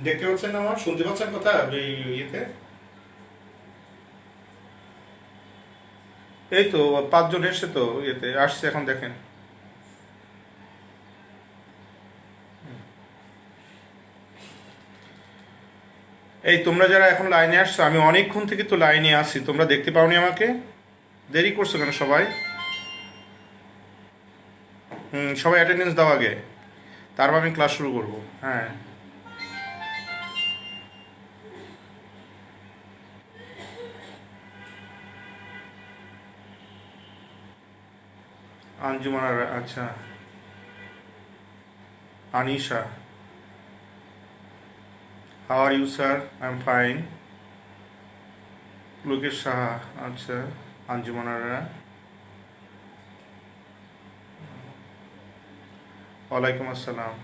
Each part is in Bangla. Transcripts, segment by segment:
দেখতে পাচ্ছেন না, আমার শুনতে পাচ্ছেন কথা এই ইয়েতে? এই তো 5 জন এসে তো ইয়েতে আসছে, এখন দেখেন। এই তোমরা যারা এখন লাইনে আসছো, আমি অনেকক্ষণ থেকে তো লাইনে আসি, তোমরা দেখতে পাওনি আমাকে? দেরি করছো কেন সবাই? সবাই অ্যাটেন্ডেন্স দাও আগে, তারপর আমি ক্লাস শুরু করব। হ্যাঁ। আঞ্জুমান আচ্ছা। Anisha, how are you sir? I am fine. Lokesh Saha, আচ্ছা। আঞ্জুমান আরা, ওয়ালাইকুম আসসালাম।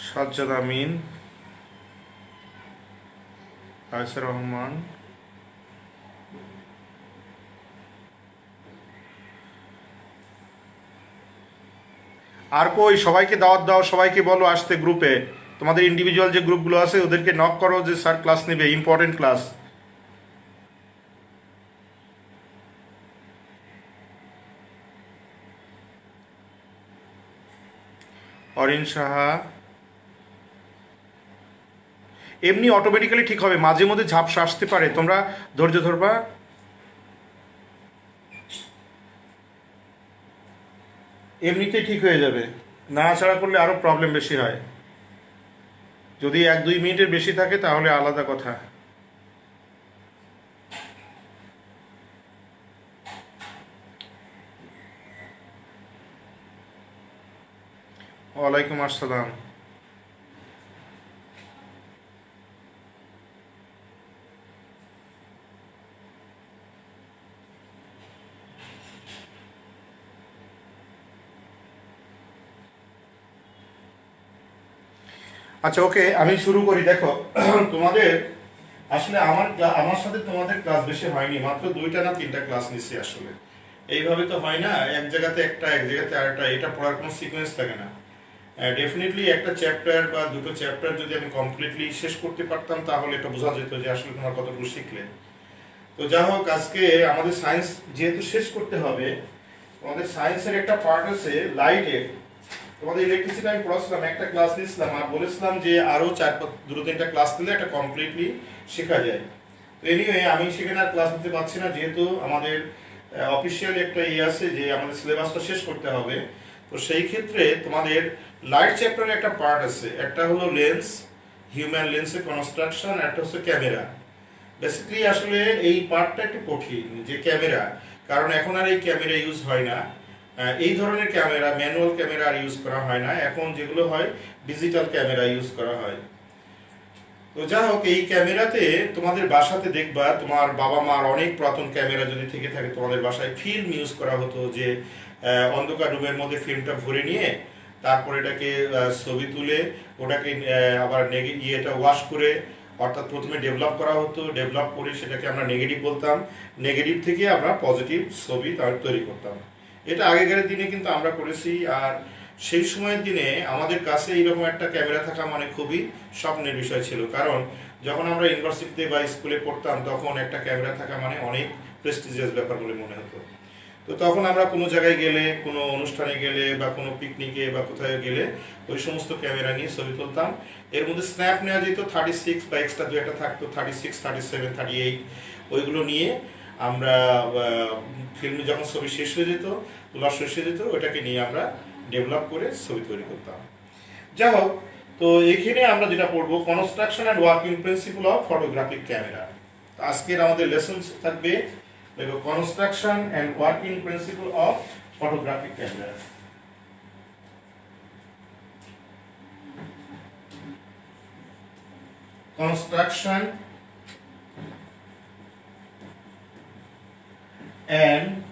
সাজ্জাদ আমিন, আয়সা রহমান। আর কই, সবাইকে দাওয়াত দাও, সবাইকে বলো আসতে গ্রুপে। তোমাদের ইন্ডিভিজুয়াল যে গ্রুপগুলো আছে ওদেরকে নক করো যে স্যার ক্লাস নেবে, ইম্পর্টেন্ট ক্লাস। অরিন সাহা, এমনি অটোমেটিক্যালি ঠিক হবে, মাঝে মধ্যে ঝাপসা আসতে পারে, তোমরা ধৈর্য ধরবা। এমনিতেই ঠিক হয়ে যাবে, নাড়াচাড়া করলে আরও প্রবলেম বেশি হয়। যদি 1-2 মিনিটের বেশি থাকে তাহলে আলাদা কথা। ওয়ালাইকুম আসসালাম। আচ্ছা ওকে, আমি শুরু করি। দেখো তোমাদের আসলে আমার সাথে তোমাদের ক্লাস বেশি হয়নি, মাত্র 2টা না 3টা ক্লাস নিচ্ছি আসলে। এইভাবে তো হয় না, এক জায়গাতে একটা এক জায়গাতে আরেকটা, এটা পড়ার কোনো সিকোয়েন্স থাকে না। ডেফিনেটলি একটা চ্যাপ্টার বা দুটো চ্যাপ্টার যদি আমি কমপ্লিটলি শেষ করতে পারতাম তাহলে এটা বোঝা যেত যে আসলে তোমার কতটুকু শিখলে। তো যা হোক, আজকে আমাদের সায়েন্স যেহেতু শেষ করতে হবে, আমাদের সায়েন্সের একটা পার্ট আছে লাইটের। তোমাদের ইলেকট্রিসিটি আমি পড়াচ্ছিলাম, একটা ক্লাস নিয়েছিলাম আর বলেছিলাম যে আরও 2-3টা ক্লাস নিলে এটা কমপ্লিটলি শেখা যায়। তো এনিওয়ে আমি সেখানে আর ক্লাস নিতে পারছি না, যেহেতু আমাদের অফিসিয়াল একটা আছে যে আমাদের সিলেবাসটা শেষ করতে হবে। তো সেই ক্ষেত্রে তোমাদের লাইট চ্যাপ্টারের একটা পার্ট আছে, একটা হলো লেন্স, হিউম্যান লেন্সের কনস্ট্রাকশন, একটা হচ্ছে ক্যামেরা। বেসিক্যালি আসলে এই পার্টটা একটু কঠিন, যে ক্যামেরা, কারণ এখন আর এই ক্যামেরা ইউজ হয় না। এই ধরনের ক্যামেরা, ম্যানুয়াল ক্যামেরা আর ইউজ করা হয় না, এখন যেগুলো হয় ডিজিটাল ক্যামেরা ইউজ করা হয়। তো যা হোক, এই ক্যামেরাতে তোমাদের বাসাতে দেখবা তোমার বাবা মার অনেক পুরাতন ক্যামেরা যদি থেকে থাকে, তোমাদের বাসায় ফিল্ম ইউজ করা হতো, যে অন্ধকার রুমের মধ্যে ফিল্মটা ভরে নিয়ে তারপর এটাকে ছবি তুলে ওটাকে আবার ইয়েটা ওয়াশ করে, অর্থাৎ প্রথমে ডেভেলপ করা হতো, ডেভেলপ করে সেটাকে আমরা নেগেটিভ বলতাম, নেগেটিভ থেকে আমরা পজিটিভ ছবি তৈরি করতাম। এটা আগেকার দিনে কিন্তু আমরা করেছি। আর সেই সময়ের দিনে আমাদের কাছে এইরকম একটা ক্যামেরা থাকা মানে খুবই স্বপ্নের বিষয় ছিল, কারণ যখন আমরা ইউনিভার্সিটিতে বা স্কুলে পড়তাম তখন একটা ক্যামেরা থাকা মানে অনেক প্রেস্টিজিয়াস ব্যাপার বলে মনে হতো। তো তখন আমরা কোনো জায়গায় গেলে, কোনো অনুষ্ঠানে গেলে বা কোনো পিকনিকে বা কোথাও গেলে ওই সমস্ত ক্যামেরা নিয়ে ছবি তুলতাম। এর মধ্যে স্ন্যাপ নেওয়া যেত 36 বা এক্সট্রা 2-একটা থাকতো, 36, 37, 38, ওইগুলো নিয়ে আমরা ফিল্মে যখন ছবি শেষ হয়ে যেত, তোলা শেষ হয়ে যেত, ওইটাকে নিয়ে আমরা ডেভেলপ করে ছবি তৈরি করতাম। যা হোক, তো এখানে আমরা যেটা পড়বো construction and working principle of photographic camera. আজকের আমাদের লেসন থাকবে, দেখো, construction and working principle of photographic camera. Construction and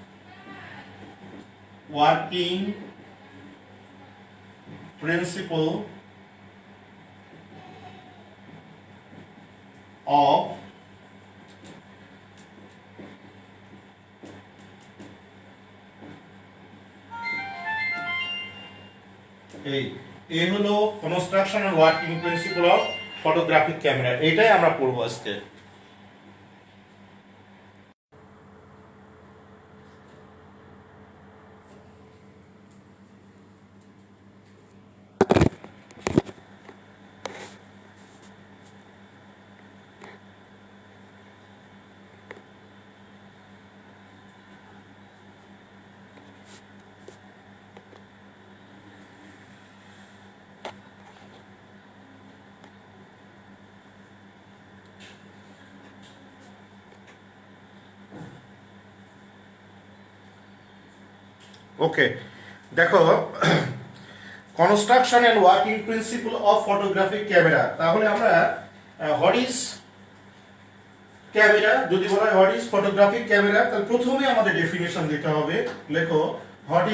working principle of এই হলো construction and working principle of photographic camera. এটাই আমরা পড়বো আজকে। ওকে, দেখো construction and working principle of photographic camera. তাহলে আমরা হোয়াট ইজ ক্যামেরা, যদি বলা হয় হোয়াট ইজ ফটোগ্রাফিক ক্যামেরা, তাহলে প্রথমে আমাদের ডেফিনেশন দিতে হবে। লেখো হোয়াট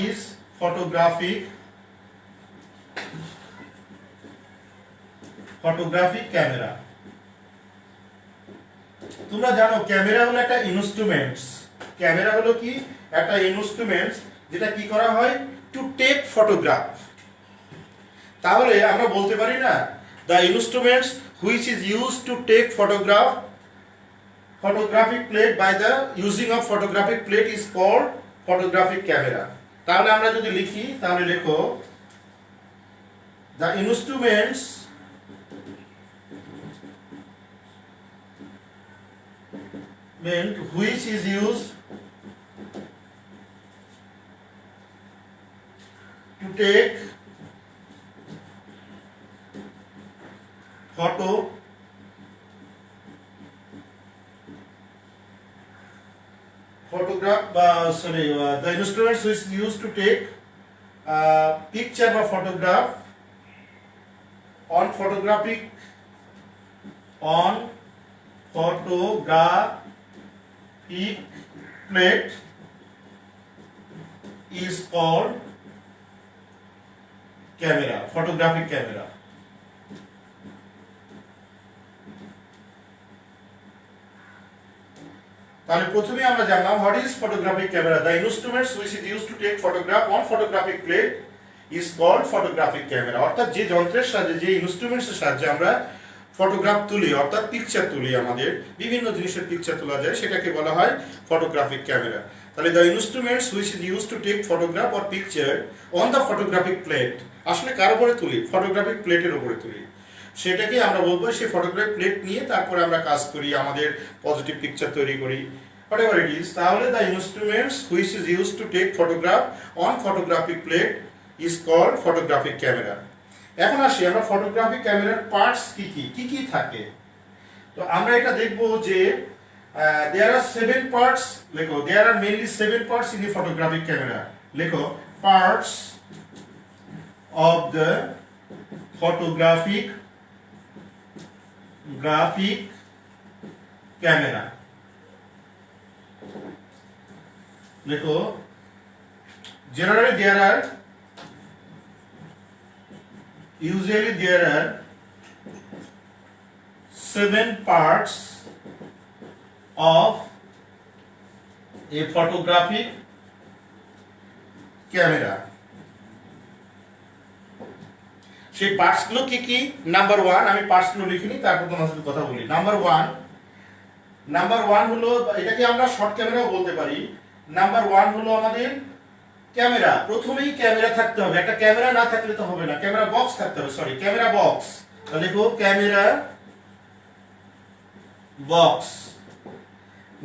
ইজ ফটোগ্রাফিক ক্যামেরা। তোমরা জানো ক্যামেরা হলো একটা ইনস্ট্রুমেন্টস। ক্যামেরা হলো কি একটা ইনস্ট্রুমেন্টস, যেটা কি করা হয় টু টেক ফটোগ্রাফ। তাহলে আমরা বলতে পারি না the instruments which is used to take photographic plate by the using of photographic plate is called photographic camera। তাহলে আমরা যদি লিখি, তাহলে লেখো the instruments which is used to take the instruments which is used to take picture or photograph on photographic plate is called camera, photographic camera। তাহলে প্রথমে আমরা জানলাম what is photographic camera. The instruments which is used to take photograph on photographic plate is called photographic camera. অর্থাৎ যে যন্ত্রের সাহায্যে, যে ইনস্ট্রুমেন্টসের সাহায্যে আমরা ফটোগ্রাফ তুলি, অর্থাৎ পিকচার তুলি, আমাদের বিভিন্ন জিনিসের পিকচার তোলা যায়, সেটাকে বলা হয় ফটোগ্রাফিক ক্যামেরা। তাহলে the instruments which is used to take photograph or picture on the photographic plate, আসলে কার উপরে তুলি? ফটোগ্রাফিক প্লেটের উপরে তুলি। সেটাকে আমরা বলবো সেই ফটোগ্রাফিক প্লেট নিয়ে তারপরে আমরা কাজ করি, আমাদের পজিটিভ পিকচার তৈরি করি, whatever it is। তাহলে the instruments which is used to take photograph on photographic plate is called photographic camera. এখন আসি আমরা ফটোগ্রাফিক ক্যামেরার পার্টস কি কি থাকে। তো আমরা এটা দেখব যে there are 7 parts। লেখো there are mainly 7 parts in the photographic camera। লেখো parts of the photographic camera। লেখো generally there are 7 parts of a photographic camera। সেই পার্টস গুলো কি কি? নাম্বার 1, আমি পার্টস গুলো লিখিনি, তারপর তোমার সাথে কথা বলি। নাম্বার 1 হলো, এটাকে আমরা শর্ট ক্যামেরাও বলতে পারি। নাম্বার 1 হলো আমাদের ক্যামেরা। প্রথমেই ক্যামেরা থাকতে হবে, একটা ক্যামেরা না থাকলে তো হবে না, ক্যামেরা বক্স থাকতে হবে, ক্যামেরা বক্স। তাহলে দেখো ক্যামেরা বক্স।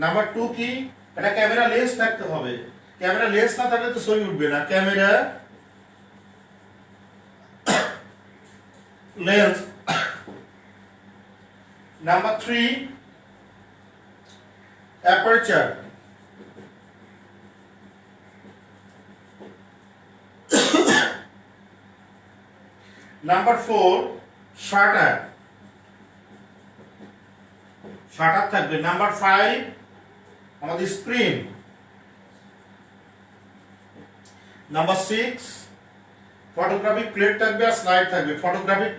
নাম্বার 2 কি? একটা ক্যামেরা লেন্স থাকতে হবে, ক্যামেরা লেন্স না থাকলে তো ছবি উঠবে না, camera lens. Number 3 aperture. Number 4 shutter, shutter থাকবে। নাম্বার 5 আমাদের স্ক্রিন। নাম্বার 6 ফটোগ্রাফিক প্লেট থাকবে আর স্লাইড থাকবে। ফটোগ্রাফিক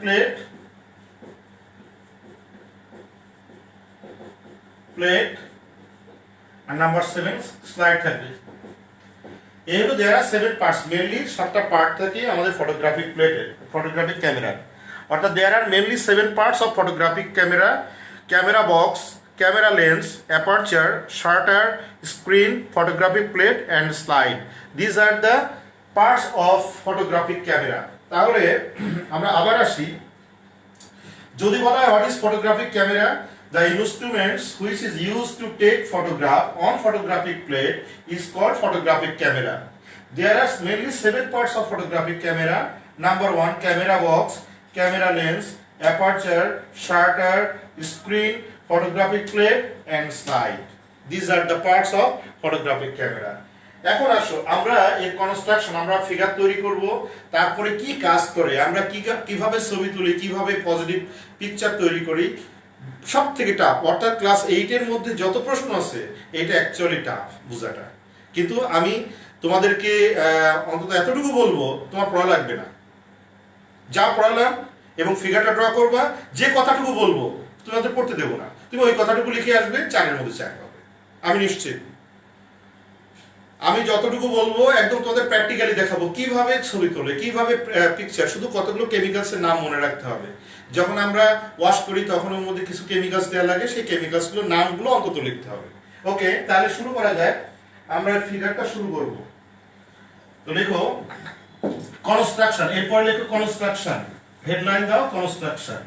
প্লেট, আর নাম্বার 7 স্লাইড থাকবে। এই হলো দেয়ার আর 7 পার্টস, মেনলি 7টা পার্ট থাকে আমাদের ফটোগ্রাফিক প্লেটে, ফটোগ্রাফিক ক্যামেরা। অর্থাৎ there are mainly 7 parts of photographic camera: camera box, camera lens, aperture, shutter, screen, photographic plate and slide. This are the parts of photographic camera. তাহলে আমরা আবার আসি, যদি বলা হয় what is photographic camera, the instruments which is used to take photograph on photographic plate is called photographic camera. There are mainly 7 parts of photographic camera. Number 1 camera box, camera lens, aperture, shutter, screen, photographic plate and slide. These are the parts of photographic camera. এখন আসো আমরা এর কনস্ট্রাকশন, আমরা ফিগার তৈরি করব, তারপরে কি কাজ করে, আমরা কিভাবে ছবি তুলি, কিভাবে পজিটিভ পিকচার তৈরি করি। সব থেকে টাফ, অর্থাৎ ক্লাস 8 এর মধ্যে যত প্রশ্ন আছে এটা অ্যাকচুয়ালি টাফ বোঝাটা। কিন্তু আমি তোমাদেরকে অন্তত এতটুকু বলবো, তোমার পড়া লাগবে না, যা পড়ালাম এবং ফিগারটা ড্র করবা, যে কথাটুকু বলবো তোমাদের পড়তে দেবো না, তুমি ওই কথাটুকু লিখে আসবে, 4-এর মধ্যে 4 পাবে, আমি নিশ্চিত। আমি যতটুকু বলবো একদম তোমাদের প্র্যাকটিক্যালি দেখাবো কিভাবে ছবি তোলে, কিভাবে পিকচার। শুধু কতগুলো কেমিক্যালসের নাম মনে রাখতে হবে। যখন আমরা ওয়াশ করি তখন ওর মধ্যে কিছু কেমিক্যালস দেওয়া লাগে, সেই কেমিক্যালসগুলোর নামগুলো অন্তত লিখতে হবে। ওকে, তাহলে শুরু করা যায়। আমরা ফিগারটা শুরু করব। তো লেখো কনস্ট্রাকশন, এরপরে লেখো কনস্ট্রাকশন, হেডলাইন দাও কনস্ট্রাকশন।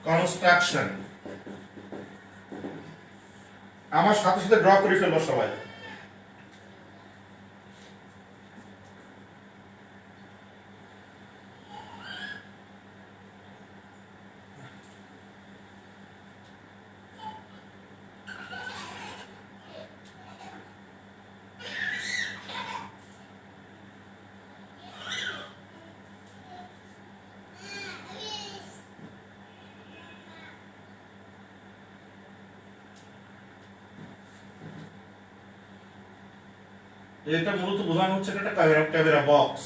কনস্ট্রাকশন আমার সাথে সাথে ড্র করে ফেলবো সবাই। এটা মূলত বোঝানো হচ্ছে একটা ক্যামেরা বক্স।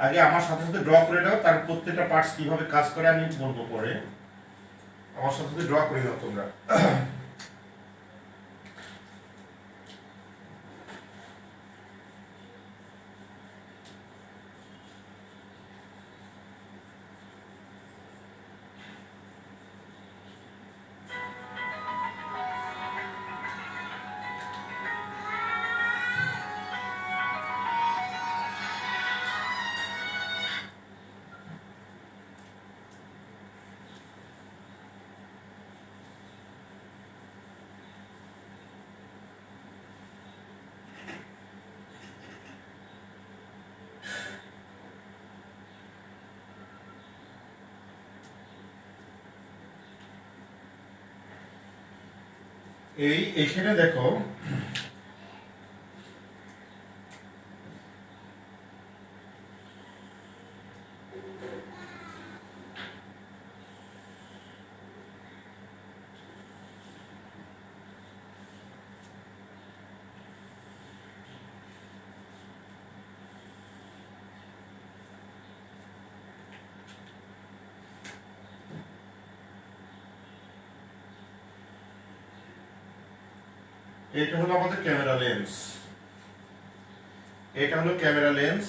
আগে আমার সাথে সাথে ড্র করে দাও, তার প্রত্যেকটা পার্টস কিভাবে কাজ করে আমি বলবো পরে। আমার সাথে সাথে ড্র করে দাও তোমরা। এইখানে দেখো এটা হলো আমাদের ক্যামেরা লেন্স, এটা হলো ক্যামেরা লেন্স।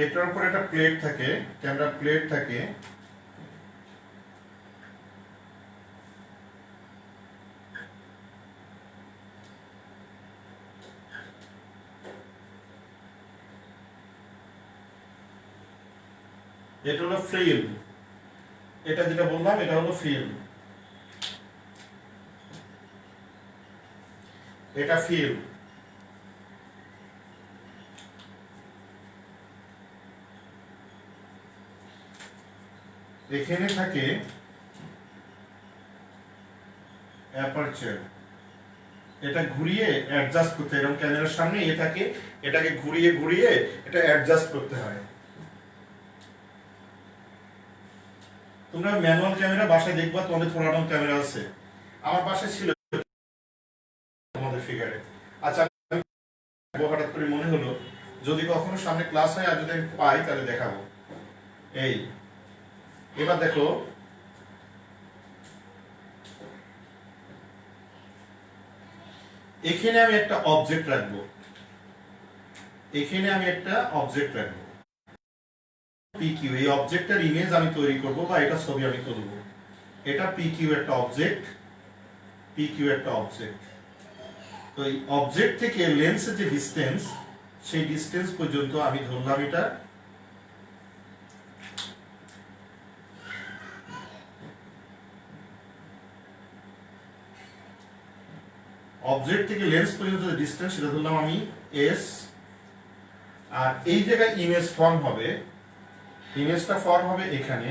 এটার উপর একটা প্লেট থাকে, ক্যামেরা প্লেট থাকে। এটা হলো ফিল্ম, এটা যেটা বললাম এটা হলো ফিল্ম, এটা ফিল্ম। এখানে থাকে অ্যাপারচার, এটা ঘুরিয়ে অ্যাডজাস্ট করতে, এরকম ক্যামেরার সামনে থাকে, এটাকে ঘুরিয়ে ঘুরিয়ে এটা অ্যাডজাস্ট করতে হয়। তোমরা ম্যানুয়াল ক্যামেরা বাসায় দেখবা, তোমাদের পুরানো ক্যামেরা আছে, আমার বাসায় ছিল তোমাদের ফিগারে। আচ্ছা, হঠাৎ করে মনে হলো যদি কখনো সামনে ক্লাস হয় আর যদি আমি পাই তাহলে দেখাবো। এই এবার দেখো, এখানে আমি একটা অবজেক্ট রাখবো, এখানে আমি একটা অবজেক্ট রাখবো পিকিউ। এই অবজেক্টের ইমেজ আমি তৈরি করব বা এটা ছবি আমি তুলব। এটা পিকিউ একটা অবজেক্ট, পিকিউ একটা অবজেক্ট। তো এই অবজেক্ট থেকে লেন্সের যে ডিসটেন্স, সেই ডিসটেন্স পর্যন্ত আমি ধরলাম এটা অবজেক্ট থেকে লেন্স পর্যন্ত যে ডিসটেন্স সেটা ধরলাম আমি এস। আর এই জায়গায় ইমেজ ফর্ম হবে, ইমেজটা ফর্ম হবে এখানে।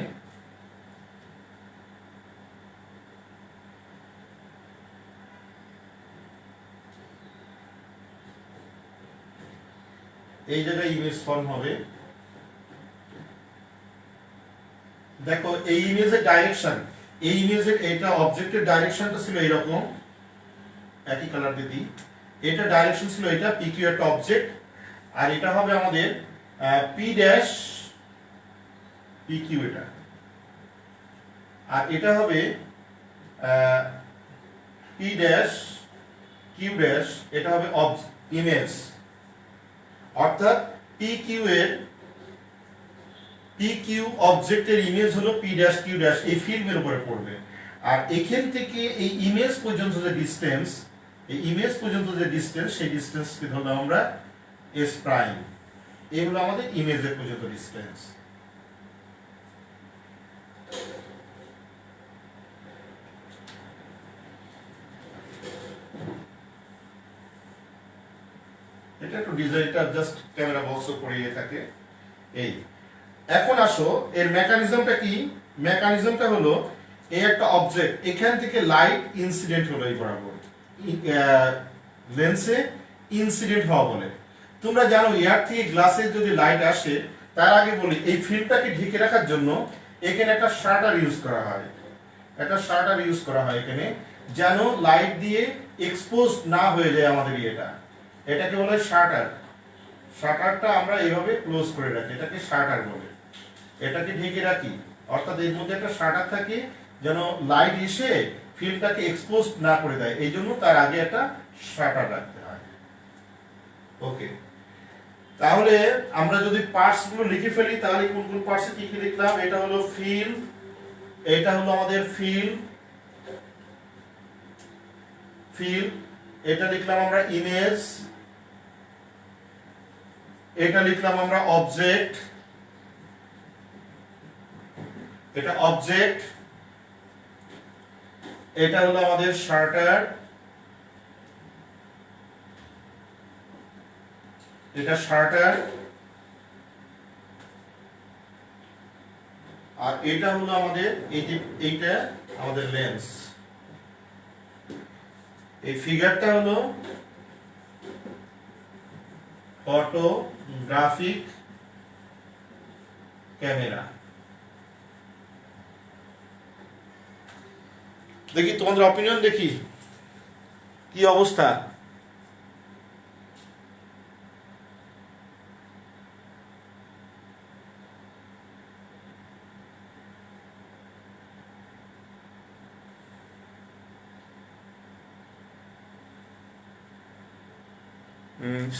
এই জায়গায় ইমেজ ফর্ম হবে। দেখো এই ইমেজের ডাইরেকশন, এই ইমেজের এটা অবজেক্টের ডাইরেকশনটা ছিল এরকম, একই কালার দিয়ে দিই। এটা ডাইরেকশন ছিল এটা, পিকিউ একটা অবজেক্ট। আর এটা হবে আমাদের পি ড্যাশ পিকিউ এটা। আর এটা হবে পি ড্যাশ কিউ ড্যাশ, এটা হবে ইমেজ। অর্থাৎ পিকিউ এর পিকিউ অবজেক্টের ইমেজ হলো পি ড্যাশ কিউ ড্যাশ, এই ফিল্মের উপরে পড়বে। আর এখান থেকে এই ইমেজ পর্যন্ত যে ডিসটেন্স, এই ইমেজ পর্যন্ত যে ডিসটেন্স, সেই ডিসটেন্সকে ধরলাম আমরা এস প্রাইম। এই হলো আমাদের ইমেজের পর্যন্ত ডিসটেন্স। এটা একটু ডিজাইনটা জাস্ট ক্যামেরা বক্সও পড়িয়ে থাকে। এই এখন আসো এর মেকানিজমটা কি। মেকানিজমটা হলো এই একটা অবজেক্ট, এখান থেকে লাইট ইনসিডেন্ট হলো এই বরাবর লেন্সে ইনসিডেন্ট হওয়া বলে। তোমরা জানো এয়ার থেকে গ্লাসে যদি লাইট আসে, তার আগে বলি এই ফিল্মটাকে ঢেকে রাখার জন্য এখানে একটা শাটার ইউজ করা হয়, একটা শাটার ইউজ করা হয় এখানে, যেন লাইট দিয়ে এক্সপোজ না হয়ে যায় আমাদের এটা। এটাকে বলে শাটার। শাটারটা আমরা এইভাবে ক্লোজ করে রাখি, এটাকে শাটার বলে। এটাকে ঢেকে রাখি, অর্থাৎ এর মধ্যে একটা শাটার থাকে যেন লাইট এসে ফিল্মটাকে এক্সপোজ না করে দেয়, এই জন্য তার আগে একটা শাটার রাখতে হয়। ওকে, তাহলে আমরা যদি পার্টস গুলো লিখে ফেলি, তাহলে কোন কোন পার্টসে কি কি লিখলাম। এটা হলো ফিল্ম, এটা হলো আমাদের ফিল্ম, ফিল্ম। এটা লিখলাম আমরা ইমেজ, এটা লিখলাম আমরা অবজেক্ট, এটা অবজেক্ট। এটা হলো আমাদের শাটার, এটা শাটার। আর এটা হলো আমাদের এই যে এইটা আমাদের লেন্স। এই ফিগারটা হলো ফটোগ্রাফিক ক্যামেরা। দেখি তোমাদের অপিনিয়ন, দেখি কি অবস্থা।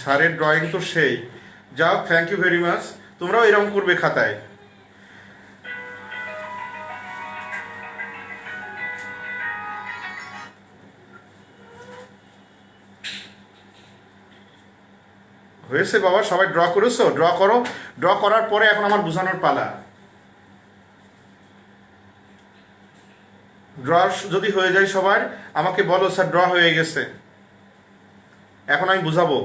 স্যারের ড্রয়িং তো সেই। যাও, থ্যাংক ইউ ভেরি মাচ। তোমরাও এরকম করবে খাতায়। হয়েছে বাবা, সবাই ড্র করেছো? ড্র করো। ড্র করার পরে এখন আমার বোঝানোর পালা। ড্র যদি হয়ে যায় সবার, আমাকে বলো স্যার ড্র হয়ে গেছে, এখন আমি বুঝাবো।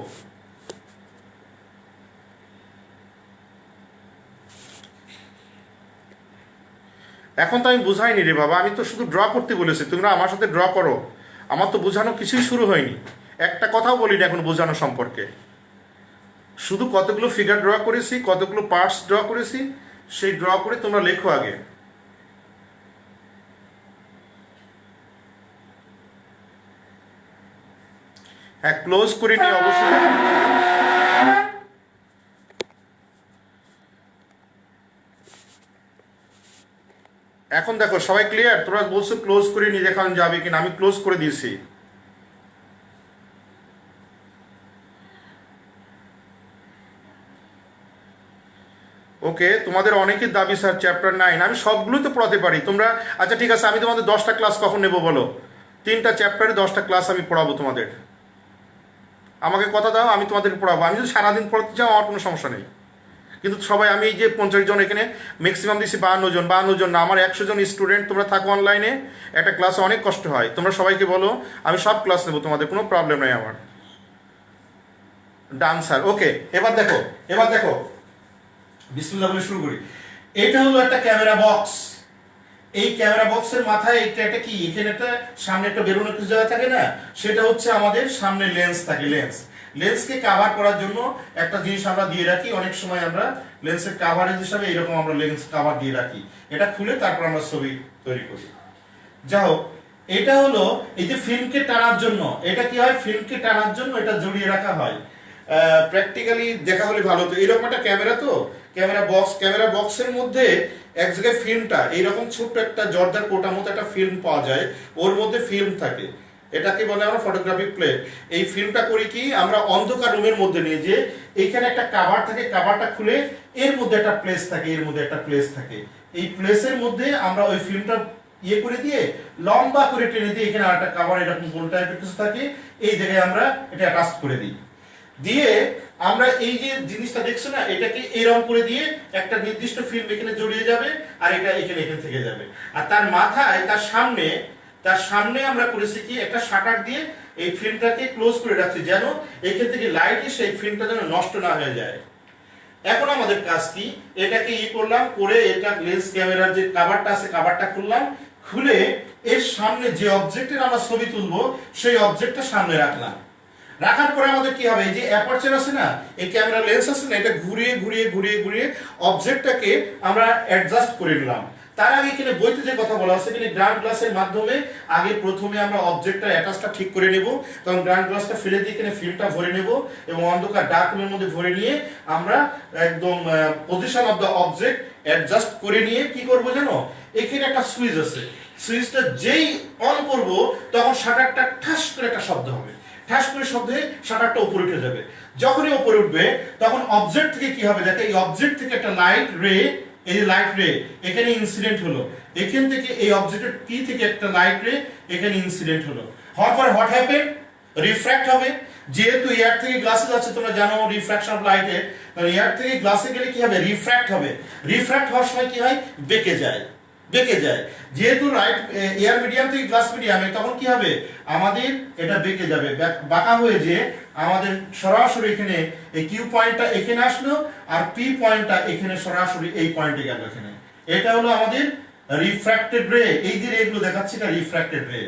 এখন তো আমি বুঝাইনি রে বাবা, আমি তো শুধু ড্র করতে বলেছি, তোমরা আমার সাথে ড্র করো। আমার তো বোঝানো কিছুই শুরু হয়নি, একটা কথাও বলিনি এখন বোঝানো সম্পর্কে। শুধু কতগুলো ফিগার ড্র করেছি, কতগুলো পার্টস ড্র করেছি, সেই ড্র করে তোমরা লেখো আগে। হ্যাঁ, ক্লোজ করে নিয়ে অবশ্যই। এখন দেখো সবাই ক্লিয়ার? তোমরা বলছো ক্লোজ করে নিয়ে দেখানো যাবে কিনা, আমি ক্লোজ করে দিয়েছি। ওকে, তোমাদের অনেকের দাবি স্যার চ্যাপ্টার 9, আমি সবগুলোই তো পড়াতে পারি। তোমরা আচ্ছা ঠিক আছে, আমি তোমাদের 10টা ক্লাস কখন নেবো বলো? 3টা চ্যাপ্টারে 10টা ক্লাস আমি পড়াবো তোমাদের। আমাকে কথা দাও, আমি তোমাদের পড়াবো। আমি যদি সারাদিন পড়াতে চাও আমার কোনো সমস্যা নেই, কিন্তু সবাই, আমি এই যে 50 জন এখানে ম্যাক্সিমাম দিচ্ছি 52 জন না, আমার 100 জন স্টুডেন্ট তোমরা থাকো অনলাইনে, একটা ক্লাসে অনেক কষ্ট হয়। তোমরা সবাইকে বলো আমি সব ক্লাস নেবো, তোমাদের কোনো প্রবলেম নাই আমার। ডান স্যার, ওকে। এবার দেখো বিসমিল্লাহ বলে শুরু করি। এটা হলো একটা ক্যামেরা বক্স। এই ক্যামেরা বক্সের মাথায় এটা কি, এখানে একটা সামনে একটা বেরোনোর কিছু জায়গা থাকে না, সেটা হচ্ছে আমাদের সামনে লেন্স থাকে। লেন্সকে কাভার করার জন্য একটা জিনিস আমরা দিয়ে রাখি। অনেক সময় আমরা লেন্সের কাভারেজ হিসাবে এরকম আমরা লেন্স কাভার দিয়ে রাখি। এটা খুলে তারপর আমরা ছবি তৈরি করি। যাই হোক, এটা হলো এই যে ফিল্মকে টানার জন্য, এটা কি হয়, ফিল্মকে টানার জন্য এটা জড়িয়ে রাখা হয়। প্র্যাকটিক্যালি দেখা হলে ভালো হতো। এরকম একটা ক্যামেরা, তো ক্যামেরা বক্সের মধ্যে এক জায়গায় ফিল্মটা এইরকম ছোট্ট একটা জর্দার কোটার মতো একটা ফিল্ম পাওয়া যায়, ওর মধ্যে ফিল্ম থাকে, এটাকে বলে আমরা ফটোগ্রাফিক প্লেট। এই ফিল্মটা করি কি, আমরা অন্ধকার রুমের মধ্যে নিয়ে যে এইখানে একটা কাভার থাকে, কাভারটা খুলে এর মধ্যে একটা প্লেস থাকে, এই প্লেসের মধ্যে আমরা ওই ফিল্মটা ইয়ে করে দিয়ে লম্বা করে টেনে দিয়ে এখানে একটা কাভার এরকম গোল টাইপের কিছু থাকে, এই জায়গায় আমরা এটা অ্যাটাচ করে দিই। দিয়ে আমরা এই যে জিনিসটা দেখছো না, এটাকে এরকম করে দিয়ে একটা নির্দিষ্ট ফিল্ম এখানে জড়িয়ে যাবে, আর এটা এখানে থেকে যাবে। আর তার মাথায়, তার সামনে আমরা করেছি কি, একটা শাটার দিয়ে এই ফিল্মটাকে ক্লোজ করে রাখছি, যেন এখান থেকে লাইট এসে এই ফিল্মটা যেন নষ্ট না হয়ে যায়। এখন আমাদের কাজ কি, এটাকে করলাম, করে এটা লেন্স ক্যামেরার যে কভারটা আছে, কভারটা খুললাম, খুলে এর সামনে যে অবজেক্টের আমরা ছবি তুলবো সেই অবজেক্টটা সামনে রাখলাম। রাখার পরে আমাদের কি হবে, এই যে অ্যাপারচার আছে না, এই ক্যামেরা লেন্স আছে না, এটা ঘুরিয়ে অবজেক্টটাকে আমরা অ্যাডজাস্ট করে নিলাম। তার আগে এখানে বইতে যে কথা বলা আছে, এখানে গ্রাউন্ড গ্লাসের মাধ্যমে আগে প্রথমে আমরা অবজেক্টটা অ্যাটাচটা ঠিক করে নেব, তখন গ্রাউন্ড গ্লাসটা ফেলে দিয়ে এখানে ফিল্মটা ভরে নেব, এবং অন্ধকার ডার্ক রুমের মধ্যে ভরে নিয়ে আমরা একদম position of the object adjust করে নিয়ে কি করব জানো, এখানে একটা সুইচ আছে, সুইচটা যেই অন করব তখন শাটারটা ঠাস করে একটা শব্দ হবে, ঠাস করে শব্দ হয়ে শাটারটা উপরে উঠে যাবে। যখনই উপরে উঠবে তখন অবজেক্ট থেকে কি হবে দেখো, এই অবজেক্ট থেকে একটা লাইট রে, এই যে লাইট রে এখানে ইনসিডেন্ট হলো, এখান থেকে এই অবজেক্টের পি থেকে একটা লাইট রে এখানে ইনসিডেন্ট হলো, হওয়ার পরে হোয়াট হ্যাপেন, রিফ্র্যাক্ট হবে। যেহেতু এয়ার থেকে গ্লাসে যাচ্ছে, তোমরা জানো রিফ্র্যাকশন অফ লাইটে, এয়ার থেকে গ্লাসে গেলে কি হবে, রিফ্র্যাক্ট হবে। রিফ্র্যাক্ট হওয়ার সময় কি হয়, বেঁকে যায়। যেহেতু লাইট এয়ার মিডিয়াম থেকে গ্লাস মিডিয়ামে, তখন কি হবে, আমাদের এটা বেঁকে যাবে, বাঁকা হয়ে যে আমাদের সরাসরি এখানে এই কিউ পয়েন্টটা এখানে আসলো, আর পি পয়েন্টটা এখানে সরাসরি এই পয়েন্টে গেল এখানে। এটা হলো আমাদের রিফ্র্যাক্টেড রে। এই যে রেগুলো দেখাচ্ছি এটা রিফ্র্যাক্টেড রে।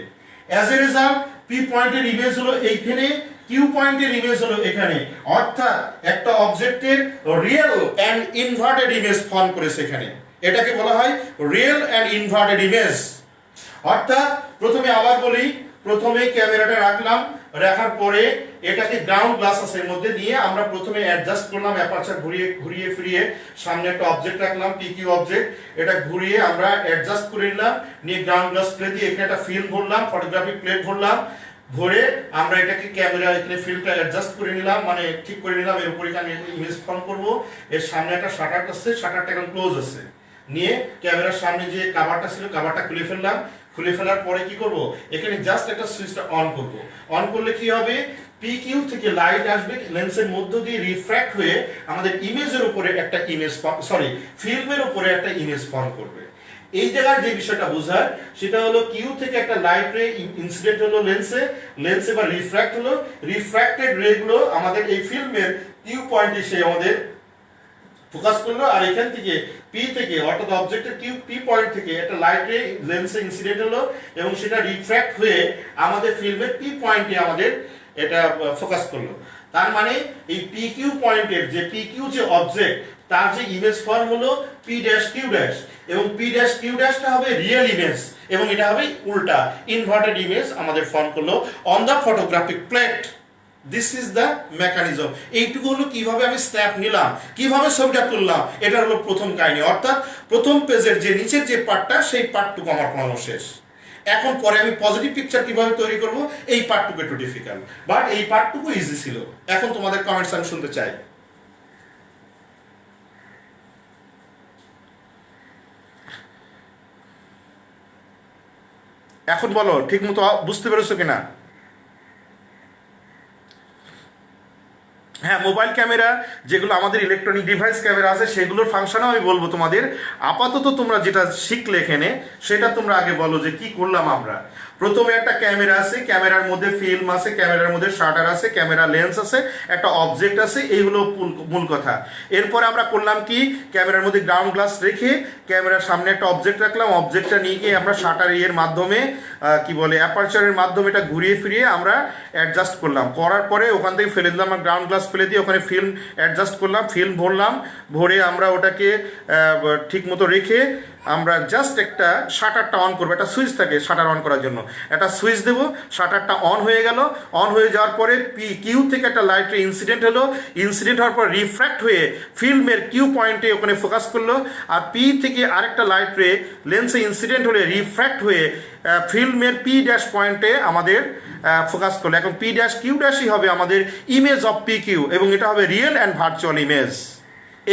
অ্যাজ এ রেজাল্ট পি পয়েন্টের ইমেজ হলো এইখানে, কিউ পয়েন্টের ইমেজ হলো এখানে, অর্থাৎ একটা অবজেক্টের real and inverted image form করেছে এখানে। এটাকে বলা হয় রিয়েল এন্ড ইনভার্টেড ইমেজ। অর্থাৎ প্রথমে আবার বলি, প্রথমে ক্যামেরাটা রাখলাম, রাখার পরে এটাকে গ্রাউন্ড গ্লাস আছে এর মধ্যে নিয়ে আমরা প্রথমে অ্যাডজাস্ট করলাম, অ্যাপারচার ঘুরিয়ে ফিরিয়ে সামনে একটা অবজেক্ট রাখলাম, পিকিউ অবজেক্ট, এটা ঘুরিয়ে আমরা অ্যাডজাস্ট করে নিলাম, নিয়ে গ্রাউন্ড গ্লাস প্লেট দিয়ে এখানে একটা ফিল্ম ভরলাম, ফটোগ্রাফিক প্লেট ভরলাম, ভরে আমরা এটাকে ক্যামেরা এখানে ফিল্ডটা অ্যাডজাস্ট করে নিলাম, মানে ঠিক করে নিলাম। এর উপরে আমি ইমেজ ফর্ম করব। এর সামনে একটা শাটার আছে, শাটারটা এখন ক্লোজ আছে। নিয়ে ক্যামেরার সামনে যে কভারটা ছিল কভারটা খুলে ফেললাম। খুলে ফেলার পরে কি করব, এখানে জাস্ট একটা সুইচটা অন করব। অন করলে কি হবে, PQ থেকে লাইট আসবে লেন্সের মধ্য দিয়ে রিফ্র্যাক্ট হয়ে আমাদের ইমেজের উপরে একটা ইমেজ, সরি ফিল্মের উপরে একটা ইমেজ ফর্ম করবে। এই জায়গায় যে বিষয়টা বোঝার সেটা হলো কিউ থেকে একটা লাইট রে ইনসিডেন্ট হলো লেন্সে বা রিফ্র্যাক্ট হলো, রিফ্র্যাক্টেড রে গুলো আমাদের এই ফিল্মের কিউ পয়েন্টে সে আমাদের ফোকাস করলো। আর এখান থেকে পি থেকে অর্থাৎ অবজেক্টের কিউ পি পয়েন্ট থেকে একটা লাইট রে লেন্সে ইনসিডেন্ট হলো এবং সেটা রিফ্র্যাক্ট হয়ে আমাদের ফিল্মের পি পয়েন্টে আমাদের এটা ফোকাস করলো। তার মানে এই পি কিউ পয়েন্টের যে পি কিউ যে অবজেক্ট তার যে ইমেজ ফর্ম হলো পি ড্যাশ কিউ ড্যাশ, এবং পি ড্যাশ কিউ ড্যাশটা হবে রিয়েল ইমেজ এবং এটা হবে উল্টা ইনভার্টেড ইমেজ আমাদের ফর্ম করলো on the photographic plate. This is the mechanism. এইটুকু হলো কিভাবে আমি স্ন্যাপ নিলাম, কিভাবে ছবিটা তুললাম, এটা হলো প্রথম কাহিনী। অর্থাৎ প্রথম পেজের যে নিচের যে পার্টটা সেই পার্টটুকু আমার পড়ানো শেষ। এখন পরে আমি পজিটিভ পিকচার কিভাবে তৈরি করব, এই পার্টটুকু একটু ডিফিকাল্ট, বাট এই পার্টটুকু ইজি ছিল। এখন তোমাদের কমেন্টস আমি শুনতে চাই। এখন বলো ঠিক মতো বুঝতে পেরেছো কিনা? হ্যাঁ, মোবাইল ক্যামেরা যেগুলো আমাদের ইলেকট্রনিক ডিভাইস ক্যামেরা আছে সেগুলোর ফাংশনও আমি বলবো তোমাদের। আপাতত তোমরা যেটা শিখলে এখানে সেটা তোমরা আগে বলো যে কি করলাম আমরা। প্রথমে একটা ক্যামেরা আছে, ক্যামেরার মধ্যে ফিল্ম আছে, ক্যামেরার মধ্যে শাটার আছে, ক্যামেরা লেন্স আছে, একটা অবজেক্ট আছে, এইগুলো মূল কথা। এরপরে আমরা করলাম কি, ক্যামেরার মধ্যে গ্রাউন্ড গ্লাস রেখে ক্যামেরার সামনে একটা অবজেক্ট রাখলাম, অবজেক্টটা নিয়ে গিয়ে আমরা শাটার এর মাধ্যমে কি বলে অ্যাপারচারের মাধ্যমে এটা ঘুরিয়ে ফিরিয়ে আমরা অ্যাডজাস্ট করলাম। করার পরে ওখান থেকে ফেলে দিলাম, আমরা গ্রাউন্ড গ্লাস ফেলে দিয়ে ওখানে ফিল্ম অ্যাডজাস্ট করলাম, ফিল্ম ভরলাম, ভরে আমরা ওটাকে ঠিক মতো রেখে আমরা জাস্ট একটা শাটারটা অন করবো। একটা সুইচ থাকে শাটার অন করার জন্য, একটা সুইচ দেবো, শাটারটা অন হয়ে গেল। অন হয়ে যাওয়ার পরে কিউ থেকে একটা লাইটের ইনসিডেন্ট হলো, ইনসিডেন্ট হওয়ার পর রিফ্র্যাক্ট হয়ে ফিল্মের কিউ পয়েন্টে ওখানে ফোকাস করলো। আর পি থেকে আরেকটা লাইট রে লেন্সে ইনসিডেন্ট হলে রিফ্র্যাক্ট হয়ে ফিল্মের পি ড্যাশ পয়েন্টে আমাদের ফোকাস করলো। এখন পি ড্যাশ কিউ ড্যাশই হবে আমাদের ইমেজ অফ পি কিউ, এবং এটা হবে রিয়েল অ্যান্ড ভার্চুয়াল ইমেজ।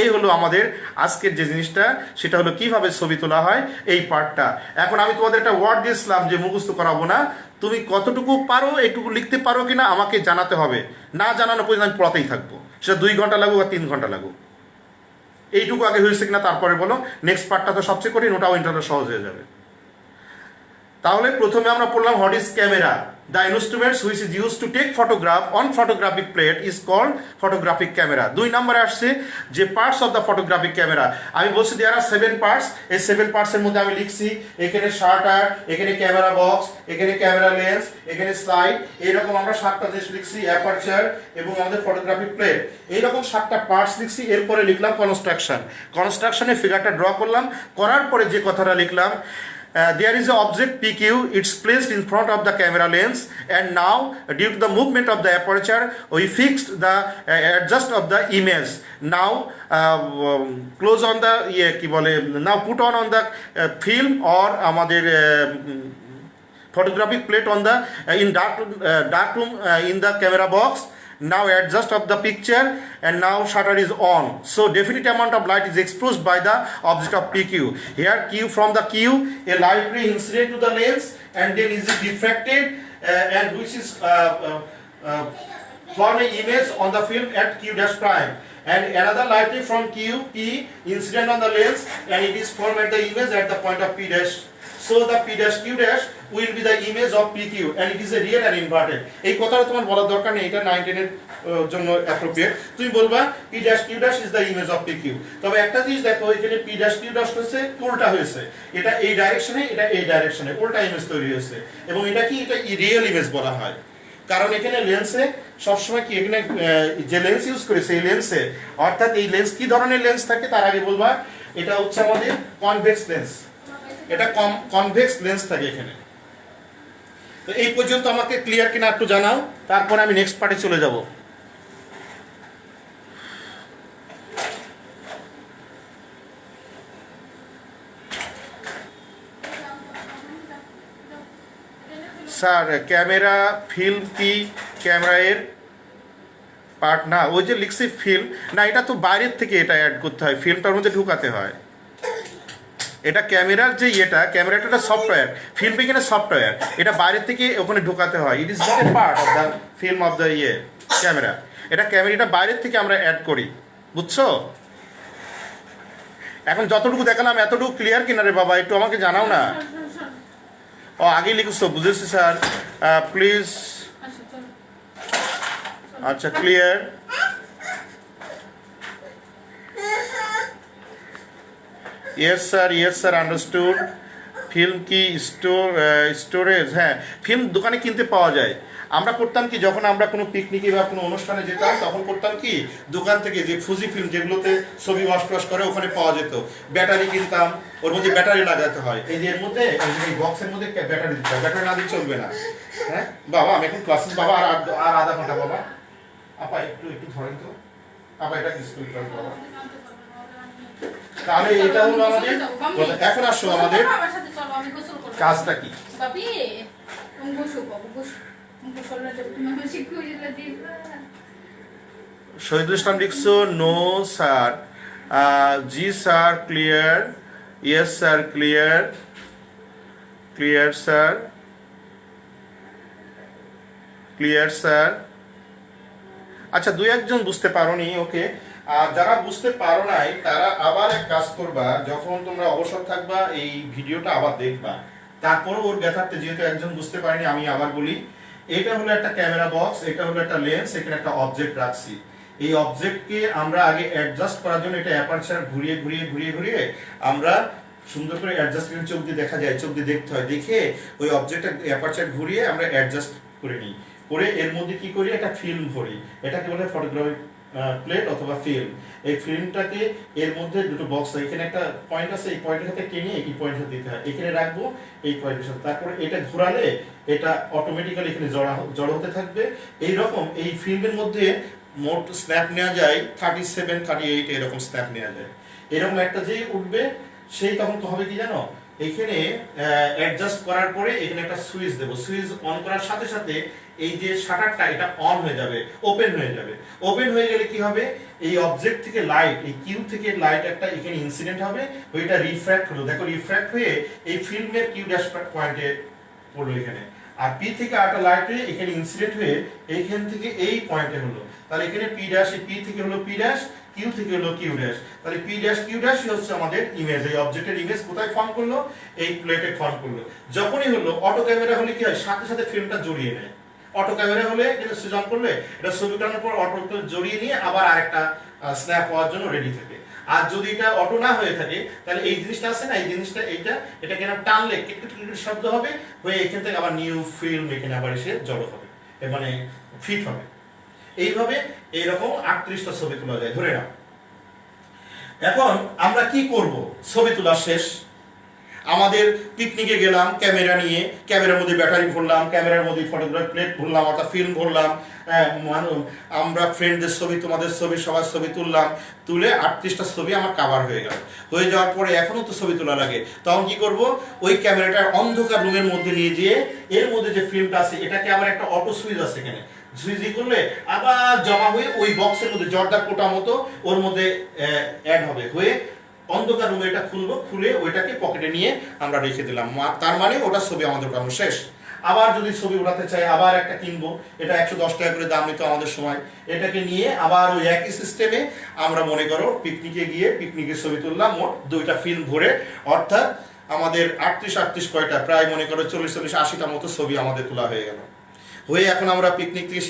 এই হলো আমাদের আজকের যে জিনিসটা, সেটা হলো কিভাবে ছবি তোলা হয় এই পার্টটা। এখন আমি তোমাদের একটা ওয়ার্ড দিয়েছিলাম যে মুখস্থ করাবো না, তুমি কতটুকু পারো এইটুকু লিখতে পারো কিনা আমাকে জানাতে হবে। না জানানো পর্যন্ত আমি পড়াতেই থাকবো, সেটা 2 ঘন্টা লাগুক আর 3 ঘন্টা লাগুক। এইটুকু আগে হয়েছে কিনা তারপরে বলো। নেক্সট পার্টটা তো সবচেয়ে কঠিন, ওটাও ইন্টারনেট সহজ হয়ে যাবে। তাহলে প্রথমে আমরা পড়লাম what is camera. The instruments which is used to take photograph on photographic plate is called photographic camera. 2 নম্বরে আসছে যে parts of the photographic camera. আমি বলছি দেয়ার আর 7 পার্টস। এই 7 পার্টসের মধ্যে আমি লিখছি এখানে শাটার, এখানে ক্যামেরা বক্স, এখানে ক্যামেরা লেন্স, এখানে স্লাইড, এইরকম আমরা 7টা জিনিস লিখছি, অ্যাপারচার এবং আমাদের ফটোগ্রাফিক প্লেট, এইরকম 7টা পার্টস লিখছি। এরপরে লিখলাম কনস্ট্রাকশন। কনস্ট্রাকশনে ফিগারটা ড্র করলাম, করার পরে যে কথাটা লিখলাম, there is an object PQ, it's placed in front of the camera lens, and now due to the movement of the aperture we fixed the adjust of the image. Now close on the now put on the film or আমাদের photographic plate on the in dark room in the camera box. Now adjust of the picture and now shutter is on, so definite amount of light is exposed by the object of PQ. Here Q, from the Q a light ray incident to the lens and then is diffracted and which is form an image on the film at Q dash prime, and another light ray from Q P incident on the lens and it is formed at the image at the point of P dash. So the P dash Q dash will be the image of PQ and it is a real and inverted. এই কথাটা তোমার বলার দরকার নেই, এটা 9-10 এর জন্য অ্যাপ্রোপ্রিয়েট। তুমি বলবা P dash Q dash is the image of PQ। তবে একটা জিনিস দেখো, এখানে P dash Q dash হচ্ছে উল্টা হয়েছে, এটা এই ডাইরেকশনে, এটা এই ডাইরেকশনে, উল্টা ইমেজ তৈরি হয়েছে। এবং এটা কি, এটা রিয়েল ইমেজ বলা হয়, কারণ এখানে লেন্সে সবসময় কি, এখানে যে লেন্স ইউজ করে সেই লেন্সে, অর্থাৎ এই লেন্স কি ধরনের লেন্স থাকে তার আগে বলবা এটা হচ্ছে আমাদের কনভেক্স লেন্স। এটা কনভেক্স লেন্স থাকে এখানে। তো এই পর্যন্ত আমাকে ক্লিয়ার কিনা একটু জানাও, তারপরে আমি নেক্সট পার্টে চলে যাব। স্যার ক্যামেরা ফিল্ম কি ক্যামেরা এর পার্ট না? ওই যে লিখছি ফিল্ম না, এটা তো বাইরের থেকে এটা অ্যাড করতে হয়, ফিল্মটার মধ্যে ঢুকাতে হয়। এটা ক্যামেরার যে ক্যামেরাটা একটা সফটওয়্যার, ফিল্ম এখানে সফটওয়্যার, এটা বাইরের থেকে ওখানে ঢুকাতে হয়। It is not a part of the film of the camera. এটা ক্যামেরাটা বাইরের থেকে আমরা অ্যাড করি, বুঝছো? এখন যতটুকু দেখালাম এতটুকু ক্লিয়ার কিনা রে বাবা, একটু আমাকে জানাও না। ও আগেই লিখছো, বুঝেছি স্যার, প্লিজ। আচ্ছা clear. Yes sir understood. Film কি স্টোরেজ? হ্যাঁ, ফিল্ম দোকানে কিনতে পাওয়া যায়। আমরা করতাম কি, যখন আমরা কোনো পিকনিকে বা কোনো অনুষ্ঠানে যেতাম তখন করতাম কি, দোকান থেকে যে ফুজি ফিল্ম যেগুলোতে ছবি ওয়াশ করে ওখানে পাওয়া যেত, ব্যাটারি কিনতাম, ওর মধ্যে ব্যাটারি লাগাতে হয়। এই যে এর মধ্যে এই বক্সের মধ্যে ব্যাটারি দিতে হয়, ব্যাটারি না দিলে চলবে না। হ্যাঁ বাবা, আমি এখন ক্লাসেস বাবা, আর আধা ঘন্টা বাবা। আপা একটু ধরেন তো, আপা এটা স্কুল ক্লাস বাবা। তাহলে এটা হলো আমাদের, এখন আসো আমাদের কাজটা কি। শহীদুল ইসলাম লিখছো নো স্যার। জি sir clear. Yes sir clear. Clear sir. Clear sir. আচ্ছা, দুই একজন বুঝতে পারোনি, ওকে। আর যারা বুঝতে পারো নাই তারা আবার এক কাজ করবা, যখন তোমরা অবসর থাকবা এই ভিডিওটা আবার দেখবা, তারপর ওর ব্যথার্থে, যেহেতু একজন বুঝতে পারেনি আমি আবার বলি। এটা হলো একটা ক্যামেরা বক্স, এটা হলো একটা লেন্স, এখানে একটা অবজেক্ট রাখছি। এই অবজেক্টকে আমরা আগে অ্যাডজাস্ট করার জন্য এটা অ্যাপারচার ঘুরিয়ে আমরা সুন্দর করে অ্যাডজাস্ট করে, চোখ দিয়ে দেখা যায়, চোখ দিয়ে দেখতে হয়, দেখে ওই অবজেক্টটা অ্যাপারচার ঘুরিয়ে আমরা অ্যাডজাস্ট করে নিই, করে এর মধ্যে কি করি, একটা ফিল্ম ভরি। এটাকে বলে ফটোগ্রাফিক প্লেট অথবা ফিল্ম। এই ফিল্মটাকে এর মধ্যে দুটো বক্স, এখানে একটা পয়েন্ট আছে, এই পয়েন্টের সাথে টেনে এই পয়েন্টের দিতে হয়, এখানে রাখবো এই পয়েন্টের সাথে, তারপরে এটা ঘোরালে এটা অটোমেটিক্যালি এখানে জড় হতে থাকবে। এই রকম এই ফিল্মের মধ্যে মোট স্ন্যাপ নেওয়া যায় 37, 38 এরকম স্ন্যাপ নেওয়া যায়। এরকম একটা যেই উঠবে সেই তখন তো হবে কি জানো, এখানে অ্যাডজাস্ট করার পরে এখানে একটা সুইচ দেবো, সুইচ অন করার সাথে সাথে এই যে শাটারটা এটা অন হয়ে যাবে, ওপেন হয়ে যাবে। ওপেন হয়ে গেলে কি হবে, এই অবজেক্ট থেকে লাইট, এই কিউ থেকে লাইট একটা এখানে ইনসিডেন্ট হবে, ওইটা রিফ্র্যাক্ট হলো, দেখো রিফ্র্যাক্ট হয়ে এই ফিল্মের কিউ ড্যাশ পয়েন্টে পড়লো এখানে, আর পি থেকে আরেকটা লাইট হয়ে এখানে ইনসিডেন্ট হয়ে এইখান থেকে এই পয়েন্টে হলো। তাহলে এখানে পি ড্যাশ, এই পি থেকে হলো পি ড্যাশ, কিউ থেকে হলো কিউ ড্যাশ। তাহলে পি ড্যাশ কিউ ড্যাশ হচ্ছে আমাদের ইমেজ, এই অবজেক্টের ইমেজ কোথায় ফর্ম করলো, এই প্লেটে ফর্ম করলো। যখনই হলো অটো ক্যামেরা হলে কি হয়, সাথে সাথে ফিল্মটা জড়িয়ে নেয়। অটো ক্যামেরা হলে কিন্তু সুইচ অন করলে এটা ছবি টানোর পর অটো জড়িয়ে নিয়ে আবার আরেকটা স্ন্যাপ হওয়ার জন্য রেডি থাকে। আর যদি এটা অটো না হয়ে থাকে তাহলে এই জিনিসটা আছে না, এই জিনিসটা এটা কেন টানলে কিটকিট শব্দ হবে, হয়ে এখান থেকে আবার নিউ ফিল্ম এখানে আবার এসে জড়ো হবে, মানে ফিট হবে। এইভাবে এইরকম 38টা ছবি তোলা যায়, ধরে নাও। এখন আমরা কি করব, ছবি তোলা শেষ, আমাদের পিকনিকে গেলাম ক্যামেরা নিয়ে, ক্যামেরার মধ্যে ব্যাটারি ভরলাম, ক্যামেরার মধ্যে ফটোগ্রাফি প্লেট ভরলাম, অর্থাৎ ফিল্ম ভরলাম, আমরা ফ্রেন্ডদের ছবি, তোমাদের ছবি, সবার ছবি তুললাম, তুলে 38টা ছবি আমার কাভার হয়ে গেল। হয়ে যাওয়ার পরে এখনো তো ছবি তোলা লাগে, তখন কি করব, ওই ক্যামেরাটার অন্ধকার রুমের মধ্যে নিয়ে যেয়ে এর মধ্যে যে ফিল্মটা আছে এটাকে আবার একটা অটো সুইচ আছে এখানে, সুইচ করলে আবার জমা হয়ে ওই বক্সের মধ্যে জর্দার কোটা মতো ওর মধ্যে অ্যাড হবে, হয়ে অন্ধকার রুমে এটা খুলবো, খুলে ওইটাকে পকেটে নিয়ে আমরা রেখে দিলাম, তার মানে ওটা ছবি আমাদের উঠানো শেষ। আবার যদি ছবি উঠাতে চাই আবার একটা কিনবো, এটা 110 টাকা করে দাম নিত আমাদের সময়। এটাকে নিয়ে আবার ওই একই সিস্টেমে আমরা মনে করো পিকনিকে গিয়ে পিকনিকের ছবি তুললাম, মোট 2টা ফিল্ম ভরে, অর্থাৎ আমাদের 38 কয়টা, প্রায় মনে করো 40-80টা মতো ছবি আমাদের তোলা হয়ে গেল। হয়ে এখন আমরা পিকনিক থেকে